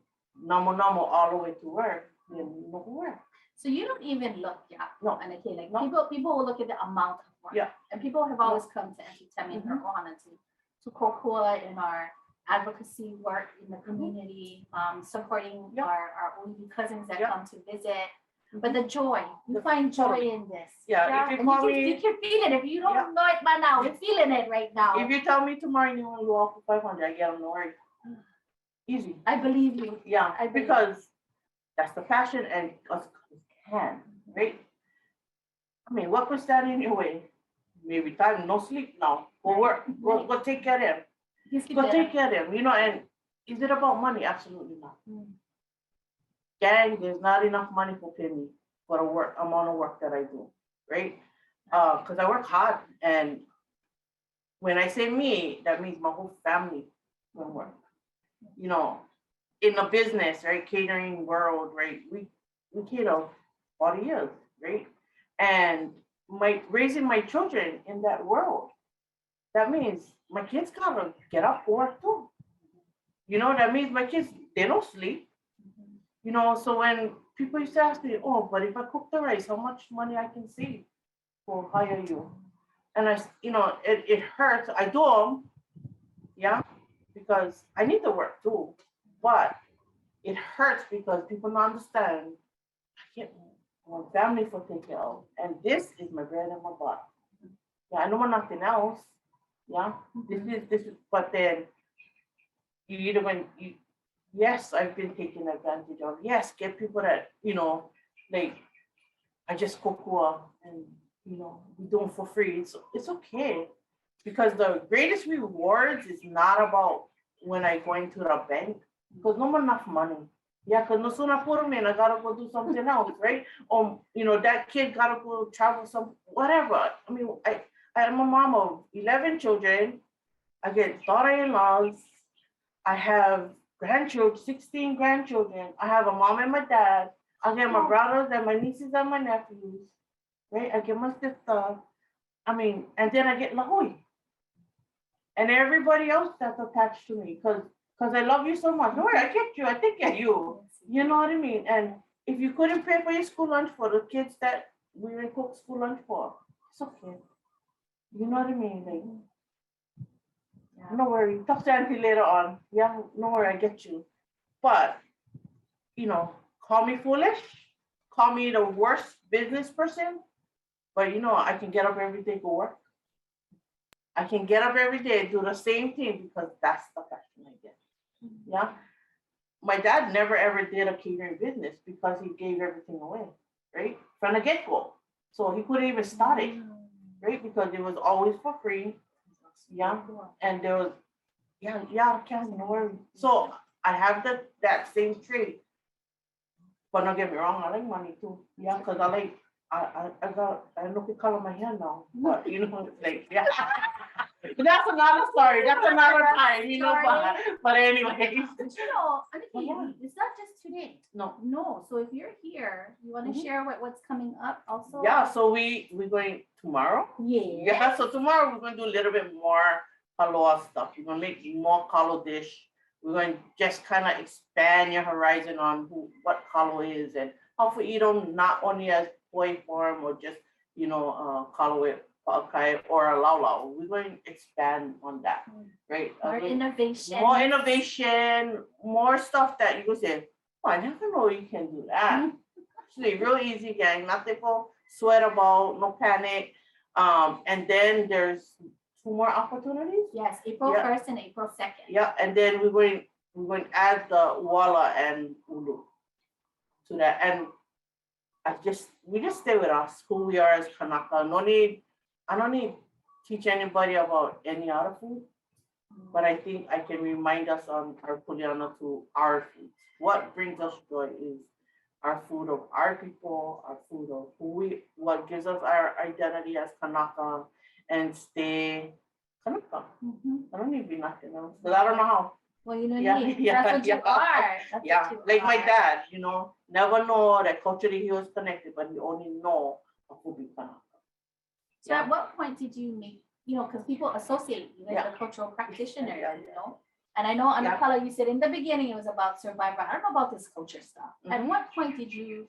[SPEAKER 3] normal all the way to work, then you don't work.
[SPEAKER 2] So you don't even look,
[SPEAKER 3] No.
[SPEAKER 2] And okay, like people will look at the amount of work.
[SPEAKER 3] Yeah.
[SPEAKER 2] And people have always come to Aunty Tammy and her ohana to kokua in our advocacy work in the community, supporting our own cousins that come to visit. But the joy, you find joy in this.
[SPEAKER 3] Yeah, if you call me,
[SPEAKER 2] you can feel it. If you don't know it by now, you're feeling it right now.
[SPEAKER 3] if you tell me tomorrow you want to go off for 500, I get them, no worry. Easy.
[SPEAKER 2] I believe you.
[SPEAKER 3] Yeah,
[SPEAKER 2] I believe
[SPEAKER 3] because that's the passion and us can, right? I mean, what could stand in your way? Maybe time, no sleep now. Go work. Go take care of them. Go take care of them. You know, and is it about money? Absolutely not. Gang, there's not enough money to pay me for the work amount of work that I do, right? Because I work hard, and when I say me, that means my whole family will work. You know, in the business, right, catering world, right, we cater 40 years, right? And raising my children in that world, that means my kids gotta get up for work too. You know, that means my kids, they don't sleep. You know, so when people used to ask me, oh, but if I cook the rice, how much money I can save for hire you? And I, you know, it hurts. I do them, because I need to work too. But it hurts because people don't understand. I get my family for take care of, and this is my bread and my butter. Yeah, I know nothing else. Yeah, this is. But then you either when you, yes, I've been taken advantage of. Yes, get people that, like, I just cocoa and, we do it for free. It's okay. Because the greatest rewards is not about when I go into the bank, because no enough money. Yeah, because no sooner put me and I gotta go do something else, right? Or, that kid gotta go travel whatever. I mean, I'm a mom of 11 children. I get daughter-in-laws. I have grandchildren, 16 grandchildren. I have a mom and my dad. I get my brothers and my nieces and my nephews, right? I get my sister. I mean, and then I get lāhui. And everybody else that's attached to me, because I love you so much. No, I get you. I think of you. You know what I mean? And if you couldn't pay for your school lunch for the kids that we will cook school lunch for, it's okay. You know what I mean? Like, no worry. Talk to Auntie later on. Yeah, no worry. I get you. But, call me foolish. Call me the worst business person. But, I can get up every day to work. I can get up every day and do the same thing because that's the passion I get. Yeah. My dad never ever did a catering business because he gave everything away, right? From the get-go. So he couldn't even start it, right? Because it was always for free. Yeah. And there was, can't no worry. So I have that same trait. But don't get me wrong, I like money too. Yeah, because I look at color my hair now. But like, yeah. That's another story. That's another time, but anyways.
[SPEAKER 2] But it's not just today. No. So if you're here, you want to share what's coming up also?
[SPEAKER 3] Yeah, so we're going tomorrow. Yeah, so tomorrow we're going to do a little bit more Hāloa stuff. We're going to make more Kalo dish. We're going to just kind of expand your horizon on what Kalo is and how to eat them, not only as poi form or just, Kalo or a Laulau. We're going to expand on that, right?
[SPEAKER 2] More innovation.
[SPEAKER 3] More innovation, more stuff that you can say, oh, I never know you can do that. Actually, real easy, gang. Nothing to sweat about, no panic. And then there's 2 more opportunities.
[SPEAKER 2] Yes, April 1st and April 2nd.
[SPEAKER 3] Yeah, and then we're going to add the wala and ulu to that. And we just stay with us, who we are as Kanaka. I don't need to teach anybody about any other food, but I think I can remind us on our Kuleana to our food. What brings us joy is our food of our people, our food of what gives us our identity as Kanaka and stay Kanaka. I don't need to be nothing else, because I don't know how.
[SPEAKER 2] Well, you know, that's what you are.
[SPEAKER 3] That's what you are. My dad, never know that culturally he was connected, but he only know of who be Kanaka.
[SPEAKER 2] So at what point did you make, because people associate you as a cultural practitioner, And I know on the Kalo, you said in the beginning it was about survival. I don't know about this culture stuff. At what point did you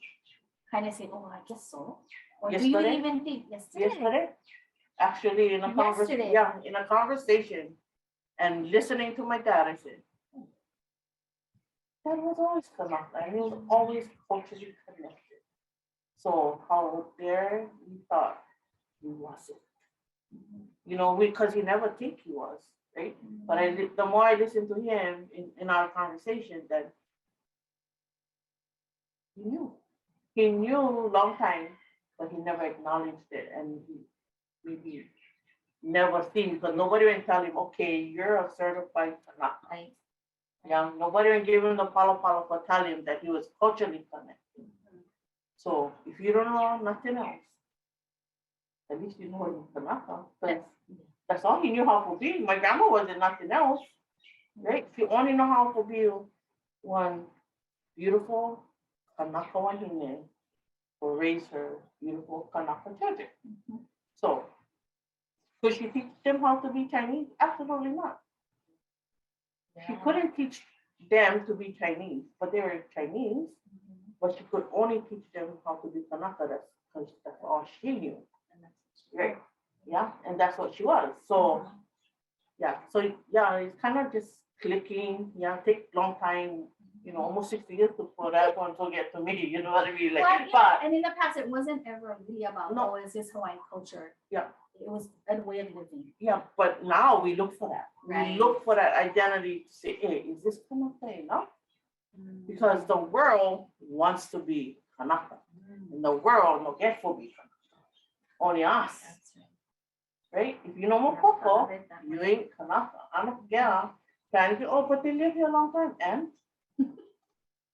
[SPEAKER 2] kind of say, oh, I guess so? Or do you even think yesterday?
[SPEAKER 3] Actually, in a conversation and listening to my dad, I said, Dad was always Kanaka, and he was always culturally connected. So how dare we thought he wasn't? Because he never think he was, right? But the more I listened to him in our conversation, that he knew long time, but he never acknowledged it, and he maybe never seen, because nobody would tell him, okay, you're a certified Kanaka.
[SPEAKER 2] Right.
[SPEAKER 3] Yeah, nobody would give him the palo for tell him that he was culturally connected. So if you don't know nothing else, at least you know you're Kanaka. That's all he knew how to be. My grandma wasn't nothing else, right? She only know how to be one beautiful Kanaka wahine or raise her beautiful Kanaka children. So, could she teach them how to be Chinese? Absolutely not. She couldn't teach them to be Chinese, but they were Chinese, but she could only teach them how to be Kanaka. Because that's all she knew. Right. Yeah, and that's what she was. So, it's kind of just clicking. Yeah, take long time. Almost 60 years for that one to get to me. You know what I mean?
[SPEAKER 2] And in the past, it wasn't ever really about is this Hawaiian culture.
[SPEAKER 3] Yeah.
[SPEAKER 2] it was a way of living.
[SPEAKER 3] Yeah, but now we look for that.
[SPEAKER 2] Right.
[SPEAKER 3] We look for that identity to say, hey, is this Kanaka enough? Because the world wants to be Kanaka. And the world no get for be Kanaka. Only us.
[SPEAKER 2] That's right.
[SPEAKER 3] Right? If you know Mokoko, you ain't Kanaka. I'm a girl. Trying to, oh, but they live here a long time. And,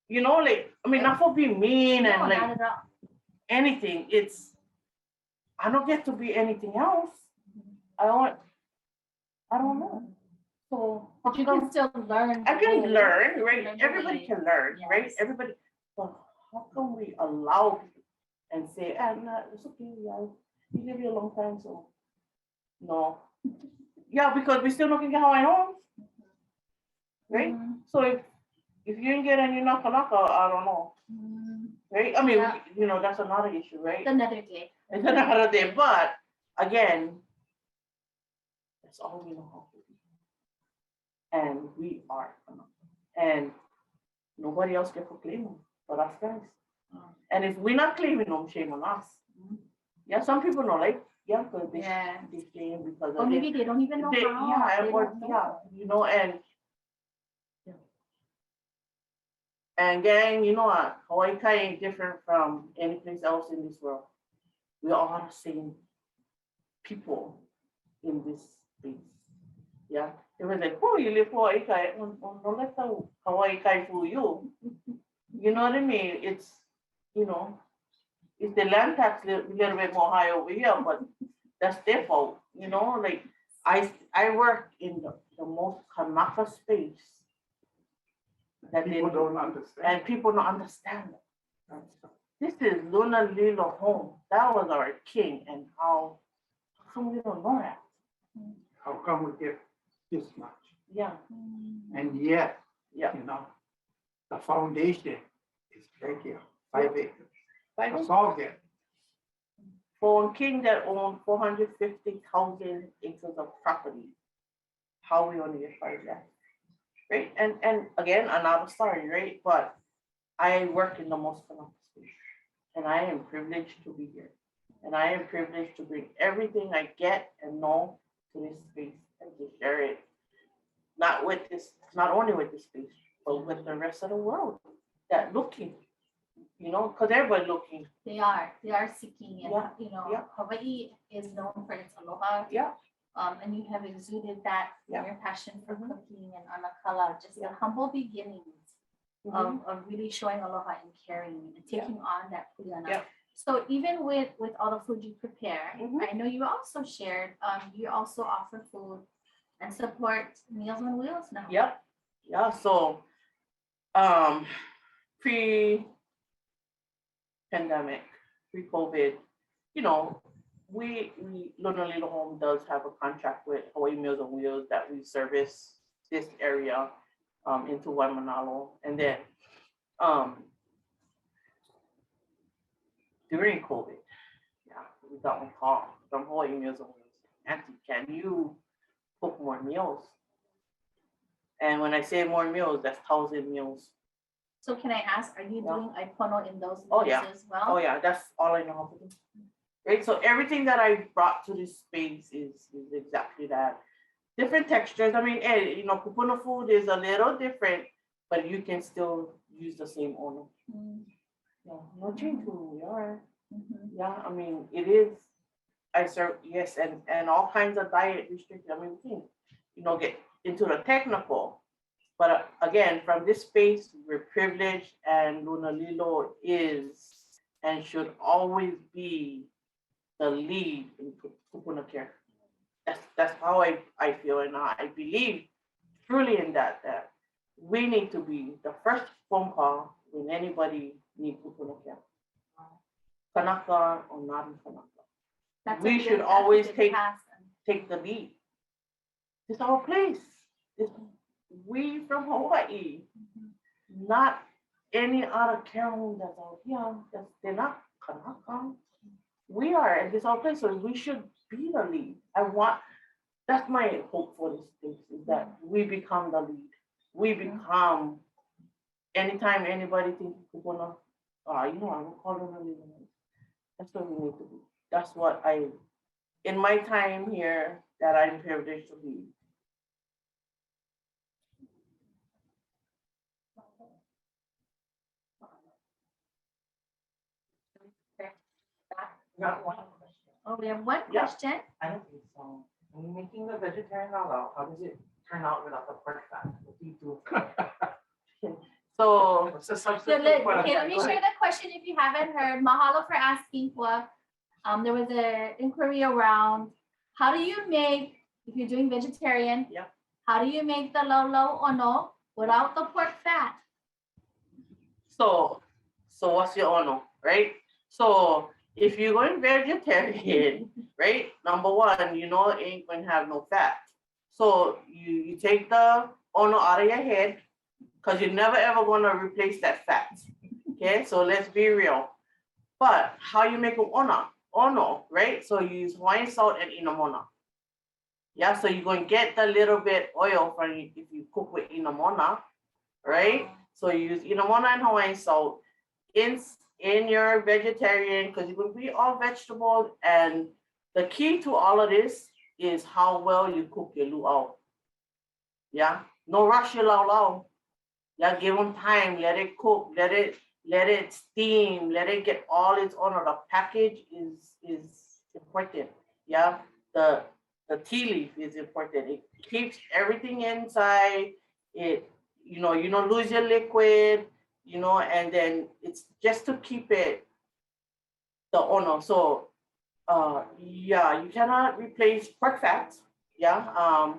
[SPEAKER 3] you know, like, I mean, not for being mean and
[SPEAKER 2] No,
[SPEAKER 3] like
[SPEAKER 2] not at all.
[SPEAKER 3] anything. It's, I don't get to be anything else. I don't know. So,
[SPEAKER 2] But you can still learn.
[SPEAKER 3] I
[SPEAKER 2] the
[SPEAKER 3] can
[SPEAKER 2] way.
[SPEAKER 3] learn, right?
[SPEAKER 2] Learn the
[SPEAKER 3] Everybody
[SPEAKER 2] way.
[SPEAKER 3] can learn, right?
[SPEAKER 2] Yes.
[SPEAKER 3] Everybody, but how can we allow people and say, no, it's okay, yeah, you live here a long time, so no. Yeah, because we still not gonna get Hawaiian homes, right?
[SPEAKER 2] Mhm.
[SPEAKER 3] So if you didn't get any Nakanaka, I don't know,
[SPEAKER 2] Mhm.
[SPEAKER 3] right? I mean,
[SPEAKER 2] Yeah.
[SPEAKER 3] you know, that's another issue, right?
[SPEAKER 2] It's another day.
[SPEAKER 3] It's another day, but again, that's all we know how to do. And we are Kanaka. And nobody else can proclaim them but us guys. And if we're not claiming them, shame on us. Yeah, some people know, like, yeah, because they claim because
[SPEAKER 2] Or
[SPEAKER 3] of
[SPEAKER 2] maybe they don't even know
[SPEAKER 3] they,
[SPEAKER 2] how.
[SPEAKER 3] yeah,
[SPEAKER 2] They
[SPEAKER 3] or,
[SPEAKER 2] don't know.
[SPEAKER 3] yeah, you know, and yeah. And gang, you know what? Hawaii Kai ain't different from any place else in this world. We all are the same people in this space. Yeah. It was like, oh, you live Hawaii Kai. Don't let the Hawaii Kai fool you. You know what I mean? It's, you know, it's the land tax a little bit more high over here, but that's their fault. You know, like I work in the most Kanaka space that
[SPEAKER 4] People don't understand.
[SPEAKER 3] and people don't understand it. This is Luna Lilo home. That was our king, and how come we don't know that?
[SPEAKER 4] How come we get this much?
[SPEAKER 3] Yeah,
[SPEAKER 4] And yet,
[SPEAKER 3] yeah.
[SPEAKER 4] you know, the foundation is right here, 5 acres.
[SPEAKER 3] Right?
[SPEAKER 4] That's all there.
[SPEAKER 3] For a king that owned 450,000 acres of property, how we only get 5 left, right? And again, another story, right? But I work in the most Kanaka space, and I am privileged to be here, and I am privileged to bring everything I get and know to this space and to share it, not only with this space, but with the rest of the world that looking, you know, because everybody looking.
[SPEAKER 2] They are seeking it.
[SPEAKER 3] Yeah,
[SPEAKER 2] You know,
[SPEAKER 3] yeah.
[SPEAKER 2] Hawaii is known for its aloha.
[SPEAKER 3] Yeah.
[SPEAKER 2] And you have exuded that in
[SPEAKER 3] Yeah.
[SPEAKER 2] your passion for
[SPEAKER 3] Mhm.
[SPEAKER 2] cooking and anakala, just the humble beginnings of really showing aloha and caring and taking on that kuleana.
[SPEAKER 3] Yeah.
[SPEAKER 2] So even with all the food you prepare,
[SPEAKER 3] Mhm.
[SPEAKER 2] I know you also shared, you also offer food and support Meals on Wheels now.
[SPEAKER 3] Yep. Yeah. So, pre-pandemic, pre-COVID, you know, we Luna Little Home does have a contract with Hawaii Meals on Wheels that we service this area into Waimanalo. And then during COVID, yeah, we got a call from Hawaii Meals on Wheels. Auntie, can you cook more meals? And when I say more meals, that's 1,000 meals.
[SPEAKER 2] So can I ask, are you
[SPEAKER 3] Yeah.
[SPEAKER 2] doing ʻai pono in those
[SPEAKER 3] Oh,
[SPEAKER 2] meals
[SPEAKER 3] yeah.
[SPEAKER 2] as well?
[SPEAKER 3] Oh yeah, that's all I know how to do. Right, so everything that I brought to this space is exactly that. Different textures. I mean, you know, Kūpuna food is a little different, but you can still use the same ono. Yeah, no change who we are. Yeah, I mean, it is. I serve, yes, and all kinds of diet restrictions. I mean, we can, you know, get into the technical. But again, from this space, we're privileged, and Luna Lilo is and should always be the lead in Kūpuna care. That's how I feel, and I believe truly in that we need to be the first phone call when anybody needs Kūpuna care. Kanaka or not in Kanaka. We should always take the lead. It's our place. We from Hawaii, not any other care home that's out here. They're not Kanaka. We are, and this our place, so we should be the lead. That's my hope for this space, is that we become the lead. We become, anytime anybody thinks Kūpuna, you know, I'm calling the lead. That's what we need to do. That's what I in my time here that I'm privileged to be.
[SPEAKER 5] Got one question.
[SPEAKER 2] Oh, we have one
[SPEAKER 3] Yeah.
[SPEAKER 2] question.
[SPEAKER 5] I don't think so. When you're making the vegetarian laulau, how does it turn out without the pork fat? What do you do?
[SPEAKER 3] So
[SPEAKER 5] What's the
[SPEAKER 2] So
[SPEAKER 5] substitute for
[SPEAKER 2] okay, let me
[SPEAKER 5] that?
[SPEAKER 2] share the question if you haven't heard. Mahalo for asking for. There was an inquiry around how do you make, if you're doing vegetarian,
[SPEAKER 3] Yeah.
[SPEAKER 2] how do you make the laulau ono without the pork fat?
[SPEAKER 3] So what's your ono, right? So if you're going vegetarian, right? Number one, you know it ain't gonna have no fat. So you take the ono out of your head because you're never ever gonna replace that fat. Okay, so let's be real. But how you make an ono, right? So you use Hawaiian salt and inamona. Yeah, so you're gonna get the little bit oil from if you cook with inamona, right? So you use inamona and Hawaiian salt in your vegetarian because you're gonna be all vegetables. And the key to all of this is how well you cook your luau. Yeah, no rush your laulau. Yeah, give them time, let it cook, let it steam, let it get all its honor. The package is important. Yeah, the tea leaf is important. It keeps everything inside. It you don't lose your liquid, and then it's just to keep it the honor. So yeah, you cannot replace pork fat. Yeah,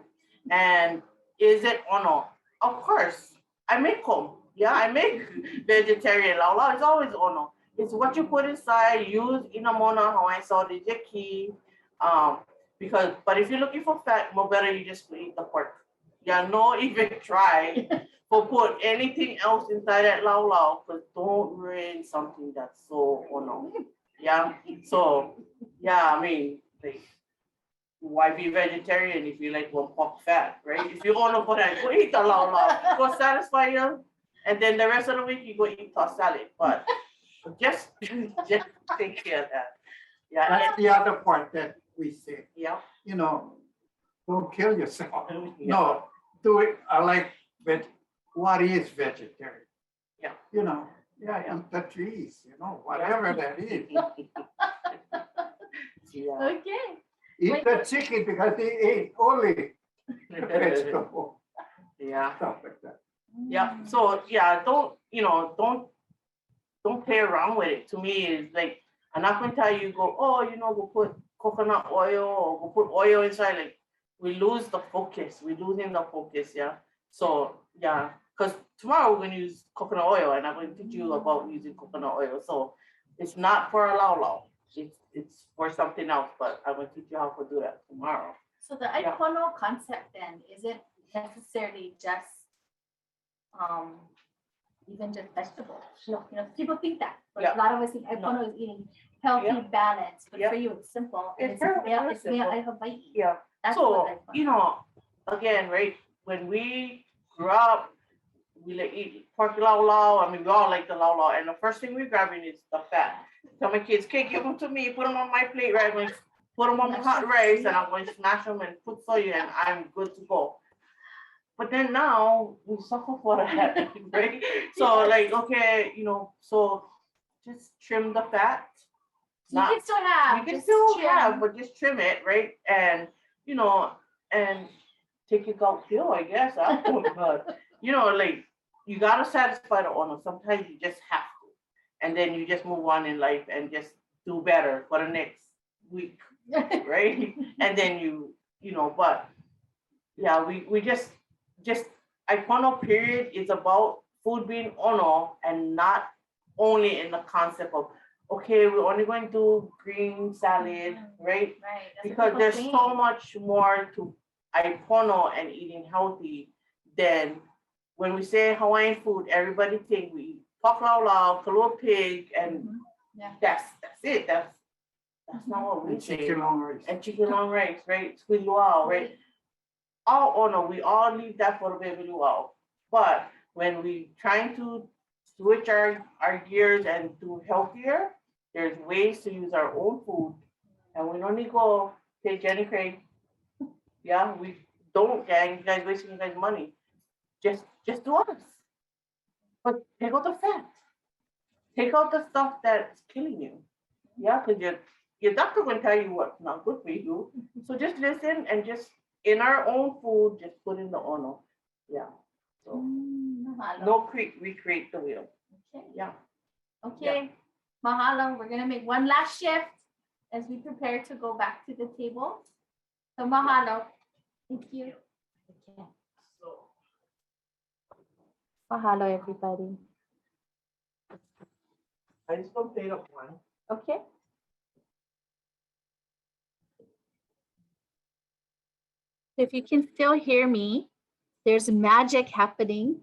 [SPEAKER 3] and is it honor? Of course. I make them. Yeah, I make vegetarian laulau. It's always ono. It's what you put inside. Use inamona Hawaiian salt is your key. But if you're looking for fat, more better you just eat the pork. Yeah, no even try for put anything else inside that laulau, because don't ruin something that's so ono. Yeah. So yeah, I mean, like, why be vegetarian if you like one pork fat, right? If you want to put that, go eat the laulau, go satisfy you, and then the rest of the week you go eat tossed salad. But just take care of that. Yeah,
[SPEAKER 4] That's the other part that we say,
[SPEAKER 3] yeah,
[SPEAKER 4] don't kill yourself.
[SPEAKER 3] yeah.
[SPEAKER 4] No, do it. I like, what is vegetarian?
[SPEAKER 3] Yeah.
[SPEAKER 4] Yeah, eat the trees, whatever that is.
[SPEAKER 3] Yeah.
[SPEAKER 2] Okay.
[SPEAKER 4] Eat the chicken because they ate only vegetable,
[SPEAKER 3] Yeah.
[SPEAKER 4] stuff like that.
[SPEAKER 3] Yeah. So yeah, don't play around with it. To me, it's like I'm not gonna tell you go put coconut oil or go put oil inside. Like we lose the focus. We're losing the focus. Yeah. So yeah, because tomorrow we're gonna use coconut oil, and I'm gonna teach you about using coconut oil. So it's not for a laulau. It's for something else, but I'm gonna teach you how to do that tomorrow.
[SPEAKER 2] So the ʻai pono concept then isn't necessarily just even just vegetables. People think that, but
[SPEAKER 3] Yeah.
[SPEAKER 2] a lot of us think ʻai pono is eating healthy,
[SPEAKER 3] Yeah.
[SPEAKER 2] balanced. But
[SPEAKER 3] Yeah.
[SPEAKER 2] for you, it's simple. And
[SPEAKER 3] It's
[SPEAKER 2] it's
[SPEAKER 3] very
[SPEAKER 2] made
[SPEAKER 3] simple.
[SPEAKER 2] out of Hawaii.
[SPEAKER 3] Yeah.
[SPEAKER 2] That's
[SPEAKER 3] So,
[SPEAKER 2] what ʻai pono.
[SPEAKER 3] again, right, when we grew up, we like eat pork laulau. I mean, we all like the laulau. And the first thing we're grabbing is the fat. Tell my kids, okay, give them to me, put them on my plate, right? I'm going to put them on the hot rice, and I'm going to smash them and put soya, and I'm good to go. But then now we suffer for that, right? So like, okay, so just trim the fat.
[SPEAKER 2] You can still have.
[SPEAKER 3] You can
[SPEAKER 2] just
[SPEAKER 3] still
[SPEAKER 2] trim.
[SPEAKER 3] have, but just trim it, right? And and take your gout pill, I guess. I don't know, but like you gotta satisfy the owner. Sometimes you just have to, and then you just move on in life and just do better for the next week, right? And then but yeah, we just ʻai pono period is about food being ono, and not only in the concept of okay, we're only going to do green salad, right?
[SPEAKER 2] Right. that's what
[SPEAKER 3] Because
[SPEAKER 2] people
[SPEAKER 3] there's
[SPEAKER 2] think.
[SPEAKER 3] so much more to ʻai pono and eating healthy than when we say Hawaiian food, everybody think we eat pork laulau, kalua pig, and
[SPEAKER 2] Yeah.
[SPEAKER 3] that's it. That's not what we
[SPEAKER 4] And
[SPEAKER 3] say.
[SPEAKER 4] chicken long rice.
[SPEAKER 3] And chicken long rice, right? Squid luau, right? All ono, we all leave that for the baby luau. But when we trying to switch our gears and do healthier, there's ways to use our own food, and we don't need to go Okay, Jenny Craig. Yeah, we don't, gang. You guys wasting you guys money. Just do us. But take out the fat. Take out the stuff that's killing you. Yeah, because your doctor will tell you what's not good for you. So just listen and just in our own food, just put in the ono. Yeah. So
[SPEAKER 2] Mahalo.
[SPEAKER 3] no recreate the wheel.
[SPEAKER 2] Okay.
[SPEAKER 3] Yeah.
[SPEAKER 2] Okay. Mahalo. We're gonna make one last shift as we prepare to go back to the table. So mahalo. Thank you.
[SPEAKER 1] Okay.
[SPEAKER 3] So
[SPEAKER 1] Mahalo, everybody.
[SPEAKER 3] I just gonna plate up one.
[SPEAKER 2] Okay. If you can still hear me, there's magic happening.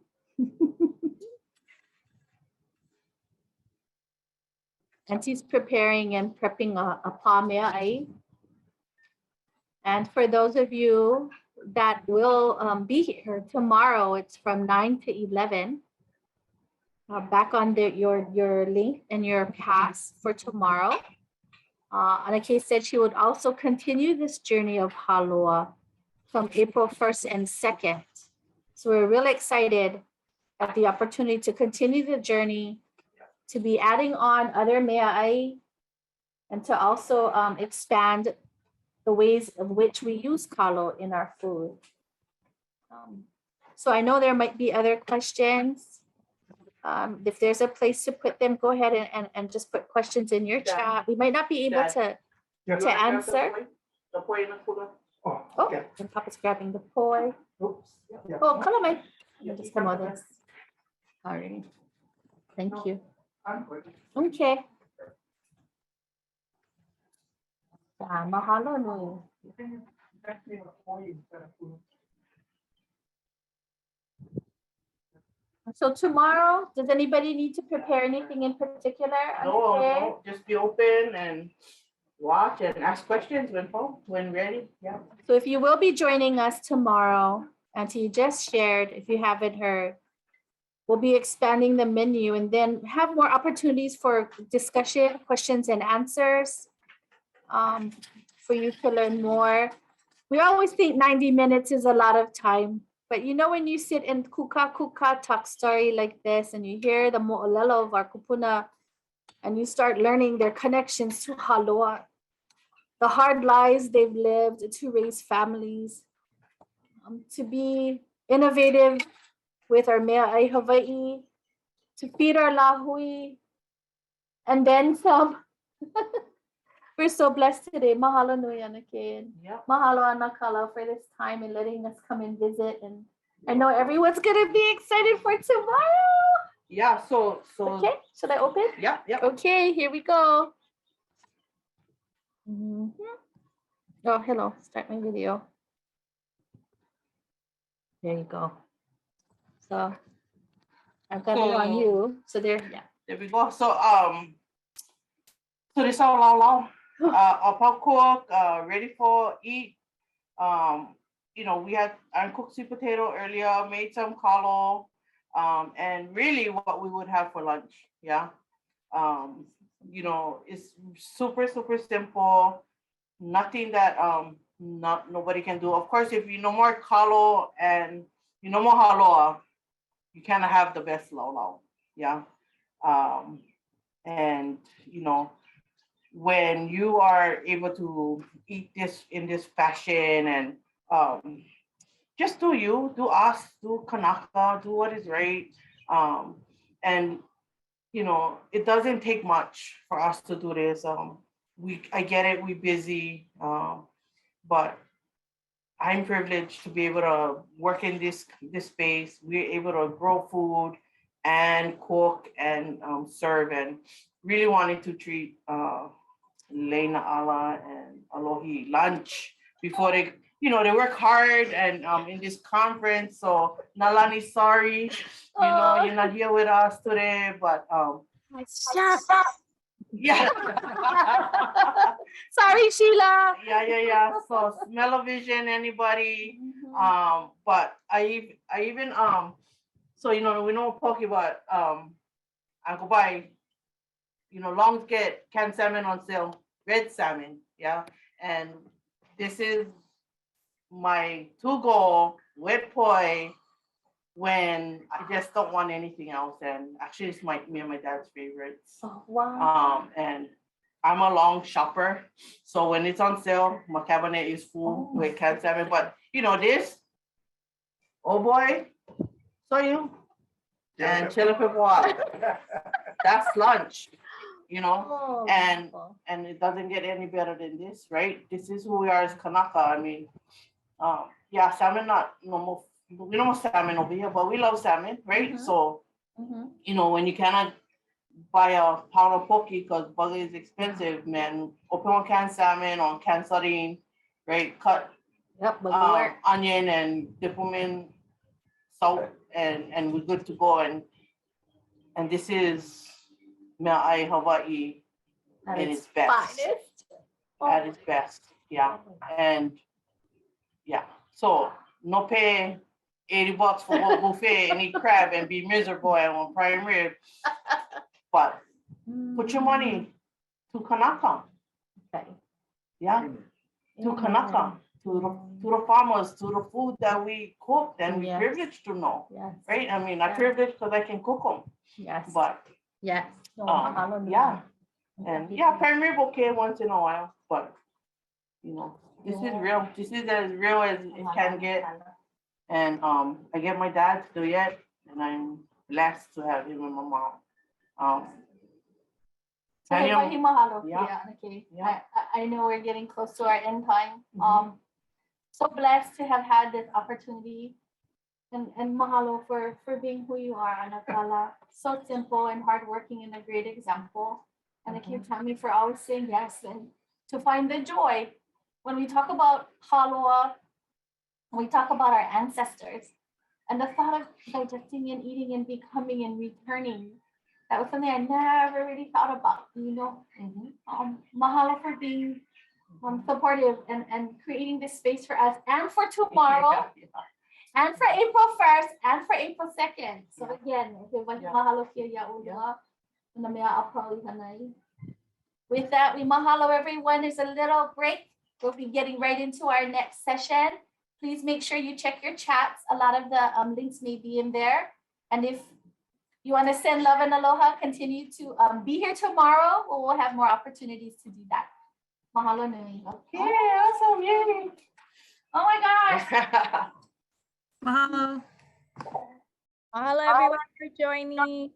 [SPEAKER 2] Auntie's preparing and prepping a pāmeaʻai. And for those of you that will be here tomorrow, it's from 9 to 11. Back on your link and your pass for tomorrow. Anake said she would also continue this journey of Hāloa from April 1st and 2nd. So we're really excited at the opportunity to continue the journey, to be adding on other meaʻai, and to also expand the ways of which we use kalo in our food. So I know there might be other questions. If there's a place to put them, go ahead and just put questions in your chat. We might not be able to answer.
[SPEAKER 3] The poi in the cooler.
[SPEAKER 4] Oh,
[SPEAKER 2] Oh,
[SPEAKER 4] okay.
[SPEAKER 2] and Papa's grabbing the poi.
[SPEAKER 4] Oops. Yeah.
[SPEAKER 2] Oh, come on, just come on this. All right. Thank you.
[SPEAKER 4] I'm good.
[SPEAKER 2] Okay. Mahalo nui. So tomorrow, does anybody need to prepare anything in particular?
[SPEAKER 3] No, just be open and watch and ask questions when ready. Yeah.
[SPEAKER 2] So if you will be joining us tomorrow, Auntie just shared, if you haven't heard, we'll be expanding the menu and then have more opportunities for discussion, questions and answers, for you to learn more. We always think 90 minutes is a lot of time, but you know when you sit in kuka talk story like this and you hear the mo'olelo of our Kūpuna and you start learning their connections to Hāloa, the hard lives they've lived to raise families, to be innovative with our meaʻai Hawaii, to feed our lāhui, and then some. We're so blessed today. Mahalo nui anake.
[SPEAKER 3] Yeah.
[SPEAKER 2] Mahalo ana Kalo for this time and letting us come and visit. And I know everyone's gonna be excited for tomorrow.
[SPEAKER 3] Yeah. So.
[SPEAKER 2] Okay, should I open?
[SPEAKER 3] Yeah. Yeah.
[SPEAKER 2] Okay, here we go. Mhm. Oh, hello. Start my video. There you go. So I've got it on you. So there, yeah.
[SPEAKER 3] There we go. So so this all Laulau. Our pot cook, ready for eat. You know, we had uncooked sweet potato earlier, made some kalo, and really what we would have for lunch. Yeah. You know, it's super simple. Nothing that nobody can do. Of course, if you know more kalo and you know more Hāloa, you kind of have the best laulau. Yeah. And you know, when you are able to eat this in this fashion and just do you, do us, do Kanaka, do what is right. And you know, it doesn't take much for us to do this. I get it, we're busy, but I'm privileged to be able to work in this space. We're able to grow food and cook and serve, and really wanted to treat Leināʻala and Alohi lunch before they, you know, they work hard and in this conference. So Nalani, sorry, you know, you're not here with us today, but yeah.
[SPEAKER 2] Sorry, Sheila.
[SPEAKER 3] Yeah. So smell-o-vision, anybody? But I even so you know, we know poke, but Uncle Bai, you know, Longs get canned salmon on sale, red salmon, yeah, and this is my to-go with poi when I just don't want anything else. And actually, it's me and my dad's favorites.
[SPEAKER 2] Oh, wow.
[SPEAKER 3] And I'm a long shopper, so when it's on sale, my cabinet is full with canned salmon. But you know this, oh boy, so you and chili pepper water. That's lunch, you know.
[SPEAKER 2] Oh,
[SPEAKER 3] and
[SPEAKER 2] wonderful.
[SPEAKER 3] and it doesn't get any better than this, right? This is who we are as Kanaka. I mean, yeah, salmon not normal. We don't have salmon over here, but we love salmon, right?
[SPEAKER 2] Mhm.
[SPEAKER 3] So,
[SPEAKER 2] Mhm.
[SPEAKER 3] you know, when you cannot buy a pound of poke because bugger is expensive, man, open one canned salmon or canned sardine, right? Cut
[SPEAKER 2] Yep, but you work.
[SPEAKER 3] onion and dip them in salt, and we're good to go. And this is ʻAi Hawaii
[SPEAKER 2] At
[SPEAKER 3] at
[SPEAKER 2] its
[SPEAKER 3] its best.
[SPEAKER 2] finest.
[SPEAKER 3] At its best, yeah. And yeah, so no pay $80 for a buffet and eat crab and be miserable and on prime rib, but put your money to Kanaka,
[SPEAKER 2] Okay.
[SPEAKER 3] yeah, to Kanaka, to the farmers, to the food that we cook and we're
[SPEAKER 2] Yes.
[SPEAKER 3] privileged to know,
[SPEAKER 2] Yes.
[SPEAKER 3] right? I mean, I'm
[SPEAKER 2] Yeah.
[SPEAKER 3] privileged because I can cook them,
[SPEAKER 2] Yes.
[SPEAKER 3] but
[SPEAKER 2] Yes. No,
[SPEAKER 3] yeah. And yeah, prime rib okay once in a while, but you know, this is real. This is as real as it can get. And I get my dad to do it, and I'm blessed to have him and my mom.
[SPEAKER 2] So
[SPEAKER 3] Tell
[SPEAKER 2] hey,
[SPEAKER 3] him-
[SPEAKER 2] mahalo.
[SPEAKER 3] Yeah.
[SPEAKER 2] Yeah. Okay.
[SPEAKER 3] Yeah.
[SPEAKER 2] I know we're getting close to our end time.
[SPEAKER 3] Mhm.
[SPEAKER 2] So blessed to have had this opportunity. And mahalo for being who you are, Anakala. So simple and hardworking and a great example. And thank you, Tammy, for always saying yes and to find the joy. When we talk about Hāloa, we talk about our ancestors and the thought of digesting and eating and becoming and returning. That was something I never really thought about, you know. Mahalo for being supportive and creating this space for us and for tomorrow. And for April 1st and for April 2nd. So again, mahalo kia yaʻulua, na mea apau i hanai. With that, we mahalo everyone. There's a little break. We'll be getting right into our next session. Please make sure you check your chats. A lot of the links may be in there. And if you want to send love and aloha, continue to be here tomorrow. We'll have more opportunities to do that. Mahalo nui.
[SPEAKER 3] Okay, awesome, yay.
[SPEAKER 2] Oh my gosh.
[SPEAKER 1] Mahalo. Mahalo everyone for joining.